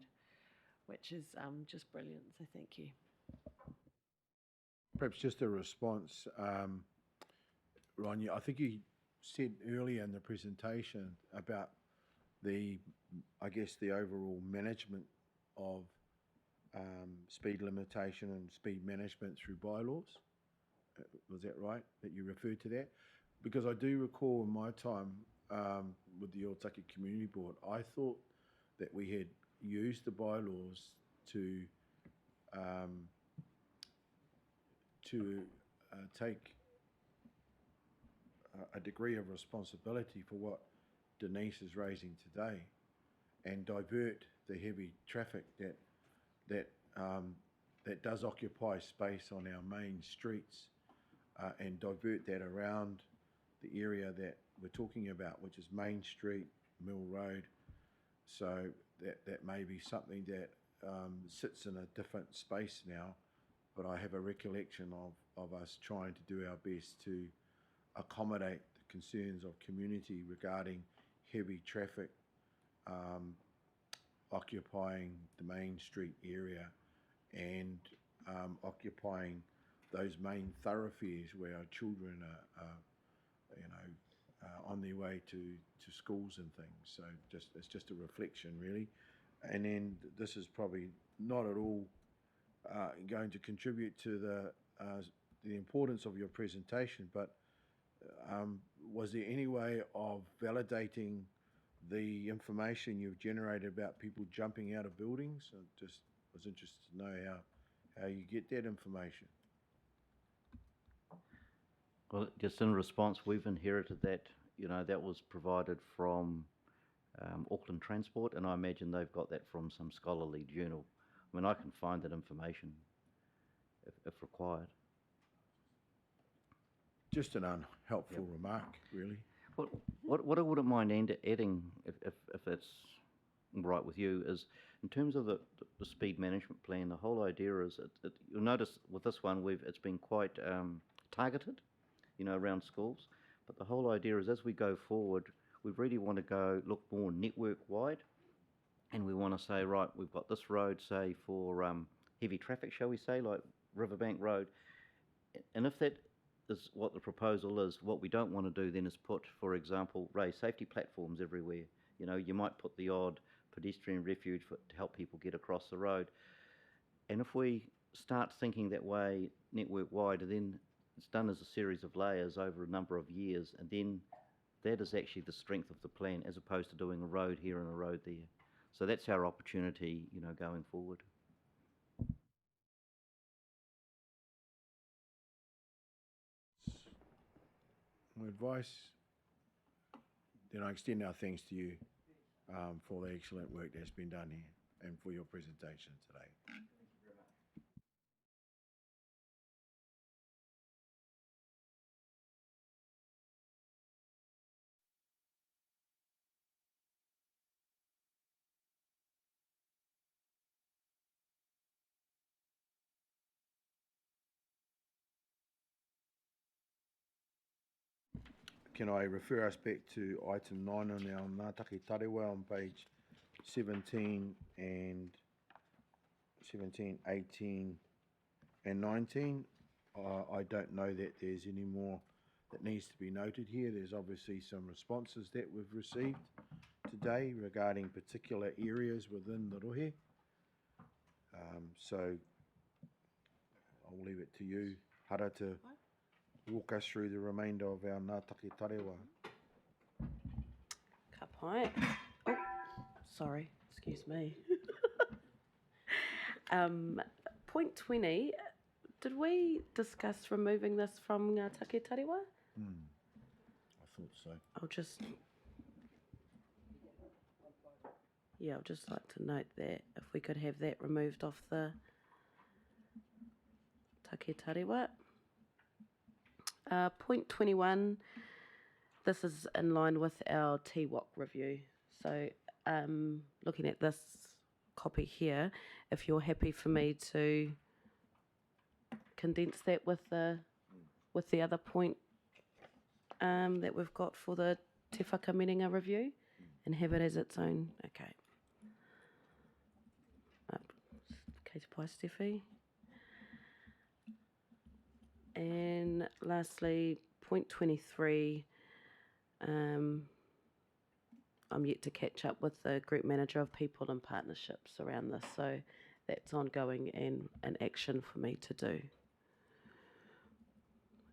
which is just brilliant. So thank you. Perhaps just a response, Ron. I think you said earlier in the presentation about the overall management of speed limitation and speed management through bylaws. Was that right, that you referred to that? Because I do recall in my time with the Otaki Community Board, I thought that we had used the bylaws to take a degree of responsibility for what Denise is raising today, and divert the heavy traffic that does occupy space on our main streets, and divert that around the area that we're talking about, which is Main Street, Mill Road. So that may be something that sits in a different space now, but I have a recollection of us trying to do our best to accommodate the concerns of community regarding heavy traffic occupying the Main Street area and occupying those main thoroughfares where our children are on their way to schools and things. So it's just a reflection, really. And then this is probably not at all going to contribute to the importance of your presentation, but was there any way of validating the information you've generated about people jumping out of buildings? I just was interested to know how you get that information. Well, just in response, we've inherited that. That was provided from Auckland Transport, and I imagine they've got that from some scholarly journal. I mean, I can find that information if required. Just an unhelpful remark, really. What I wouldn't mind adding, if that's right with you, is in terms of the speed management plan, the whole idea is, you'll notice with this one, it's been quite targeted, around schools. But the whole idea is, as we go forward, we really want to look more network-wide, and we want to say, right, we've got this road, say, for heavy traffic, shall we say, like Riverbank Road. And if that is what the proposal is, what we don't want to do then is put, for example, raise safety platforms everywhere. You might put the odd pedestrian refuge to help people get across the road. And if we start thinking that way network-wide, then it's done as a series of layers over a number of years, and then that is actually the strength of the plan, as opposed to doing a road here and a road there. So that's our opportunity, going forward. My advice, then I extend our thanks to you for the excellent work that's been done here and for your presentation today. can I refer us back to item 9 on our Ngā Take Tārewa on page 17 and 17, 18 and 19. I don't know that there's any more that needs to be noted here. There's obviously some responses that we've received today regarding particular areas within the rohe. So I'll leave it to you, Hara, to walk us through the remainder of our Ngā Take Tārewa. Ka pai. Oh, sorry, excuse me. Point 20, did we discuss removing this from Ngā Take Tārewa? I thought so. I'll just like to note that if we could have that removed off the Take Tārewa. Point 21, this is in line with our TWOC review. So looking at this copy here, if you're happy for me to condense that with the other point that we've got for the Te Whakaminenga review and have it as its own. Okay. Kei te pai, Steffi. And lastly, point 23, I'm yet to catch up with the group manager of people and partnerships around this, so that's ongoing and an action for me to do.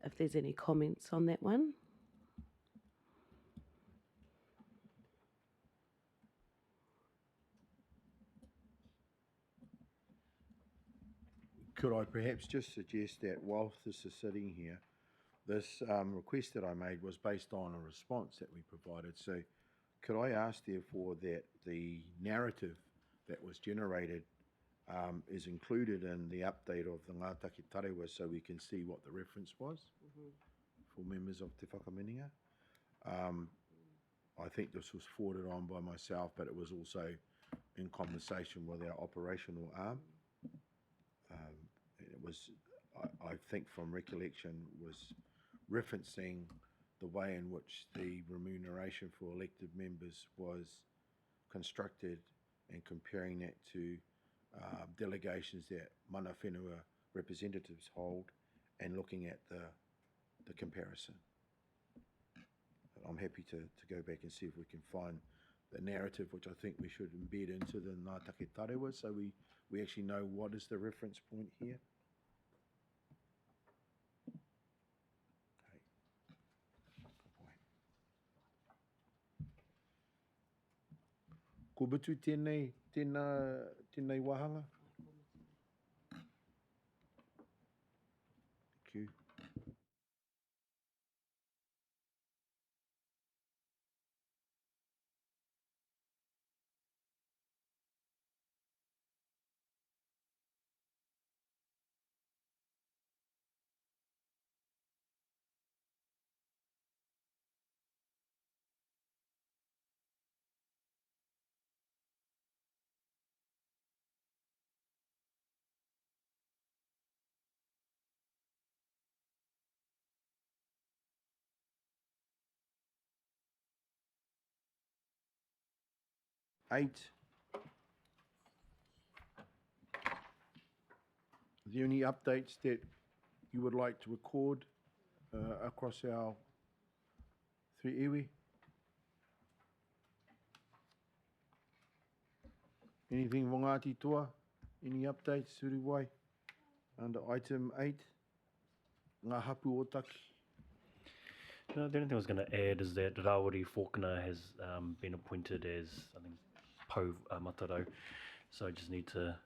If there's any comments on that one. Could I perhaps just suggest that whilst this is sitting here, this request that I made was based on a response that we provided. So could I ask, therefore, that the narrative that was generated is included in the update of the Ngā Take Tārewa so we can see what the reference was for members of Te Whakaminenga? I think this was forwarded on by myself, but it was also in conversation with our operational arm. It was, I think from recollection, was referencing the way in which the remuneration for elected members was constructed and comparing that to delegations that mana whenua representatives hold and looking at the comparison. But I'm happy to go back and see if we can find the narrative, which I think we should embed into the Ngā Take Tārewa, so we actually know what is the reference point here. Ko bitu tēnei wahanga. Thank you. Eight. Are there any updates that you would like to record across our three iwi? Anything wangati toa? Any updates, Suriwai? Under item 8, ngā hapu o taki. No, the only thing I was going to add is that Rawiri Faulkner has been appointed as, I think, Pou Matarau. So I just need to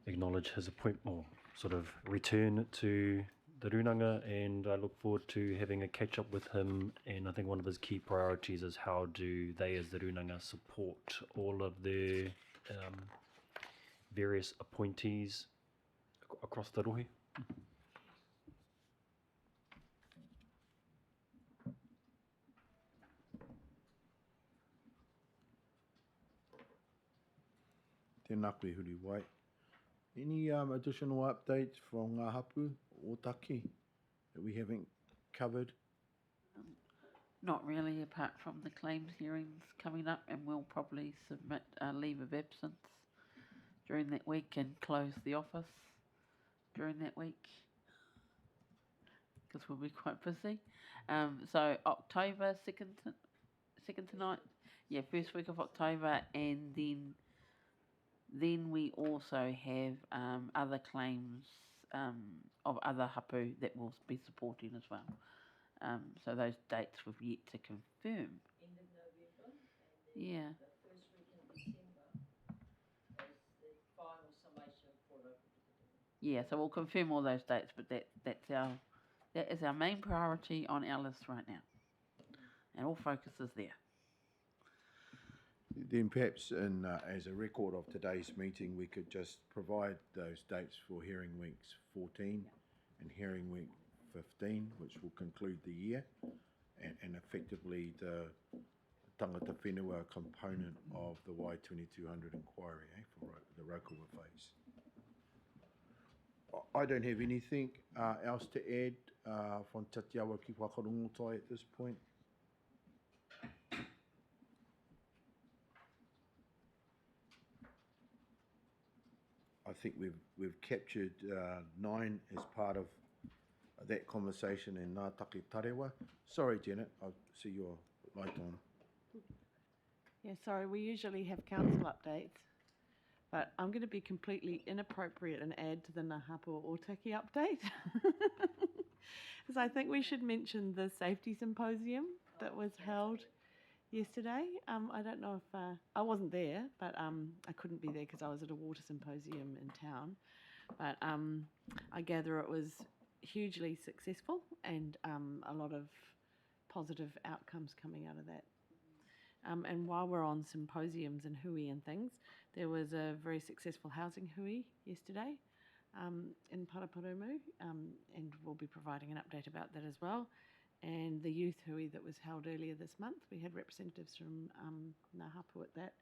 acknowledge his appointment, or sort of return to the Runanga, and I look forward to having a catch up with him. And I think one of his key priorities is how do they as the Runanga support all of their various appointees across the rohe. Tēnā koe huri wai. Any additional updates from Ngā Hapu o Taki that we haven't covered Not really, apart from the claims hearings coming up, and we'll probably submit a leave of absence during that week and close the office during that week because we'll be quite busy. So October 2nd to 9th, yeah, first week of October, and then we also have other claims of other hapu that we'll be supporting as well. So those dates we've yet to confirm. End of November, Yeah. the first week in December is the final summation for the. Yeah, so we'll confirm all those dates, but that is our main priority on our list right now, and all focus is there. Then perhaps as a record of today's meeting, we could just provide those dates for hearing weeks 14 and hearing week 15, which will conclude the year, and effectively the tangata whenua component of the Y2200 inquiry for the Raukawa phase. I don't have anything else to add from Tatiawa ki whakarongotai at this point. I think we've captured 9 as part of that conversation in Ngā Take Tārewa. Sorry, Janet, I see your light on. Yeah, sorry, we usually have council updates, but I'm going to be completely inappropriate and add to the Ngā Hapua Ōtaki update. Because I think we should mention the safety symposium that was held yesterday. I don't know if I wasn't there, but I couldn't be there because I was at a water symposium in town. But I gather it was hugely successful and a lot of positive outcomes coming out of that. And while we're on symposiums and hui and things, there was a very successful housing hui yesterday in Paraparumu, and we'll be providing an update about that as well. And the youth hui that was held earlier this month, we had representatives from Ngā Hapu at that.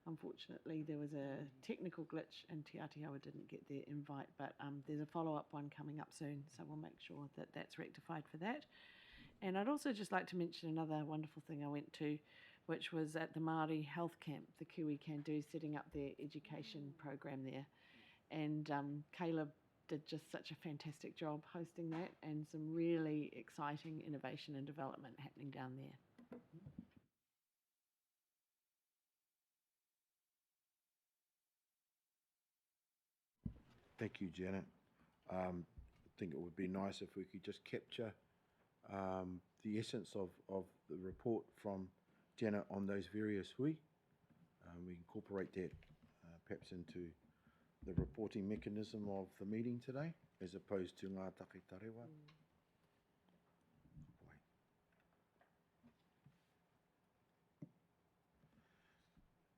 Unfortunately, there was a technical glitch and Te Atiawa didn't get their invite, but there's a follow-up one coming up soon, so we'll make sure that that's rectified for that. And I'd also just like to mention another wonderful thing I went to, which was at the Māori Health Camp, the Kiwi Can Do, setting up their education program there. And Caleb did just such a fantastic job hosting that, and some really exciting innovation and development happening down there. Thank you, Janet. I think it would be nice if we could just capture the essence of the report from Janet on those various hui. We incorporate that perhaps into the reporting mechanism of the meeting today, as opposed to Ngā Take Tārewa.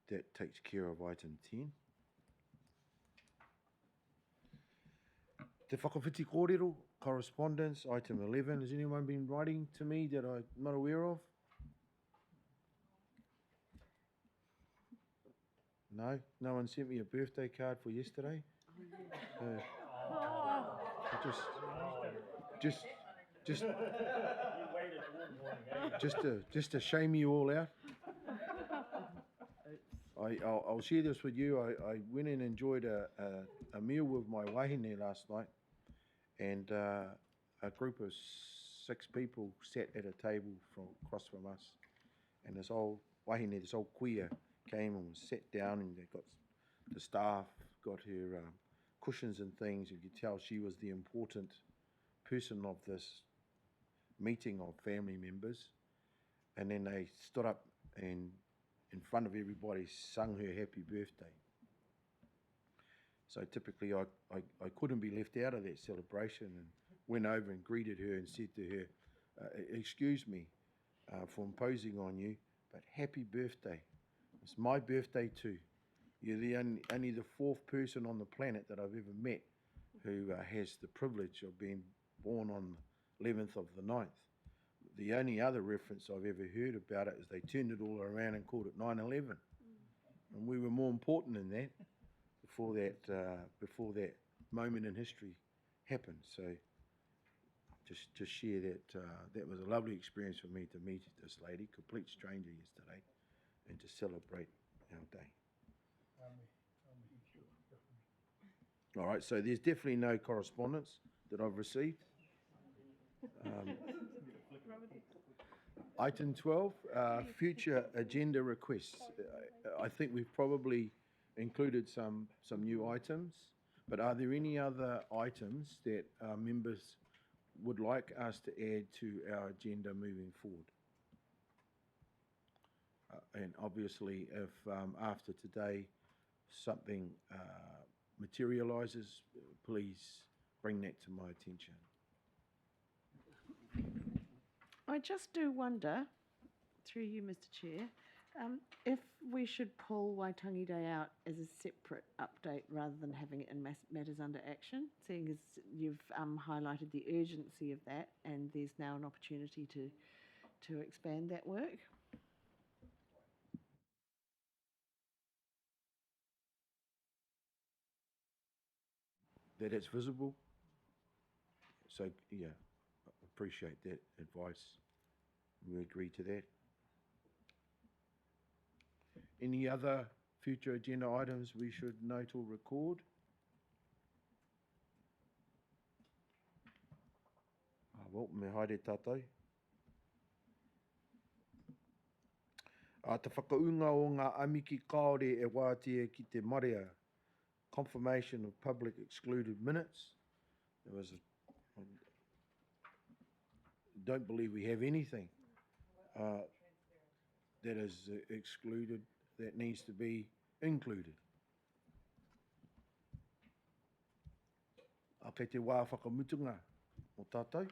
That takes care of item 10. Te whakawhiti kōrero, correspondence, item 11. Has anyone been writing to me that I'm not aware of? No? No one sent me a birthday card for yesterday? Just to shame you all out. I'll share this with you. I went and enjoyed a meal with my wahine last night, and a group of 6 people sat at a table across from us, and this old wahine, this old kuia, came and was sat down, and they got the staff got her cushions and things. You could tell she was the important person of this meeting of family members. And then they stood up and in front of everybody sung her happy birthday. So typically I couldn't be left out of that celebration, and went over and greeted her and said to her, excuse me for imposing on you, but happy birthday. It's my birthday too. You're the only the 4th person on the planet that I've ever met who has the privilege of being born on the 11th of the 9th. The only other reference I've ever heard about it is they turned it all around and called it 9/11. And we were more important than that before that moment in history happened. So to share that. That was a lovely experience for me to meet this lady, complete stranger yesterday, and to celebrate our day. All right, so there's definitely no correspondence that I've received. Item 12, future agenda requests. I think we've probably included some new items, but are there any other items that members would like us to add to our agenda moving forward? And obviously, if after today something materialises, please bring that to my attention. I just do wonder, through you, Mr. Chair, if we should pull Waitangi Day out as a separate update rather than having it in matters under action, seeing as you've highlighted the urgency of that and there's now an opportunity to expand that work. That it's visible. So, yeah, appreciate that advice. We agree to that. Any other future agenda items we should note or record? Well, me haere tātou. Te whakaunga o ngā amiki kāore e wātia ki te marea. Confirmation of public excluded minutes. There was I don't believe we have anything that is excluded that needs to be included. A kei te wā whakamutunga o tātou.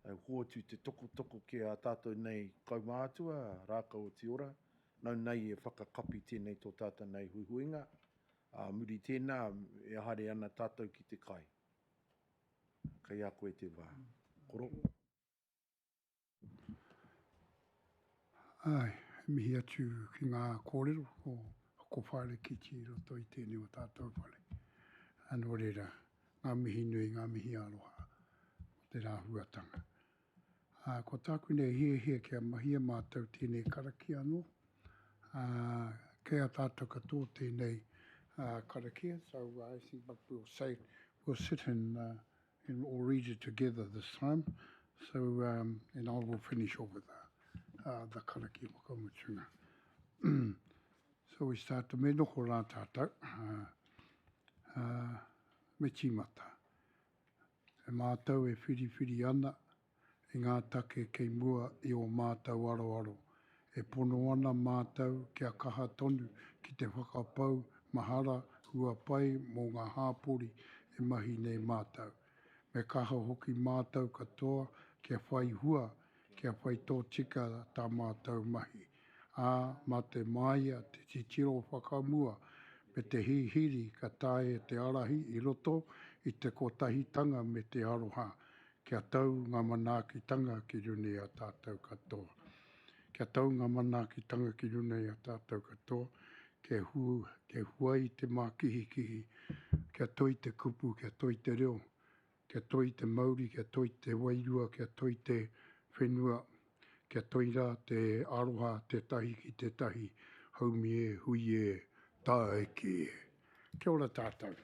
Au hoatu te toko ki a tātou nei kaumātua, rākau o te ora. Nau nei e whakakapi tēnei tō tātou nei huihuinga. Muri tēnā e haere ana tātou ki te kai. Kei a koe te wā. Koro. Ai, mihi atu ki ngā kōrero ko whaere ki ti roto i tēnei o tātou whare. Anō reira, ngā mihi nui, ngā mihi aroha o te rāhuatanga. Ko tāku nei hia kia mahia mātou tēnei karaki anō. Kei a tātou katoa tēnei karakia, so I think what we'll sit and all read it together this time. So, and I will finish off with the karaki whakamutunga. So we start to me noho rā tātou, me tīmata. E mātou e whiri ana, e ngā take kei mua i o mātou aro. E pono ana mātou kia kaha tonu ki te whakapau mahara hua pai mō ngā hāpori e mahi nei mātou. Me kaha hoki mātou katoa kia whai hua, kia whai tō tika tā mātou mahi. Mā te maia, te titiro whakamua, me te hihiri ka tae te arahi i roto i te kotahitanga me te aroha. Kia tau ngā manaakitanga ki rune a tātou katoa. Kia tau ngā manaakitanga ki rune a tātou katoa. Kia huai te mākihi. Kia toi te kupu, kia toi te reo. Kia toi te mauri, kia toi te wairua, kia toi te whenua. Kia toi rā te aroha, te tahi ki te tahi. Haumi e, hui e, tā e ki e. Kia ora tātou.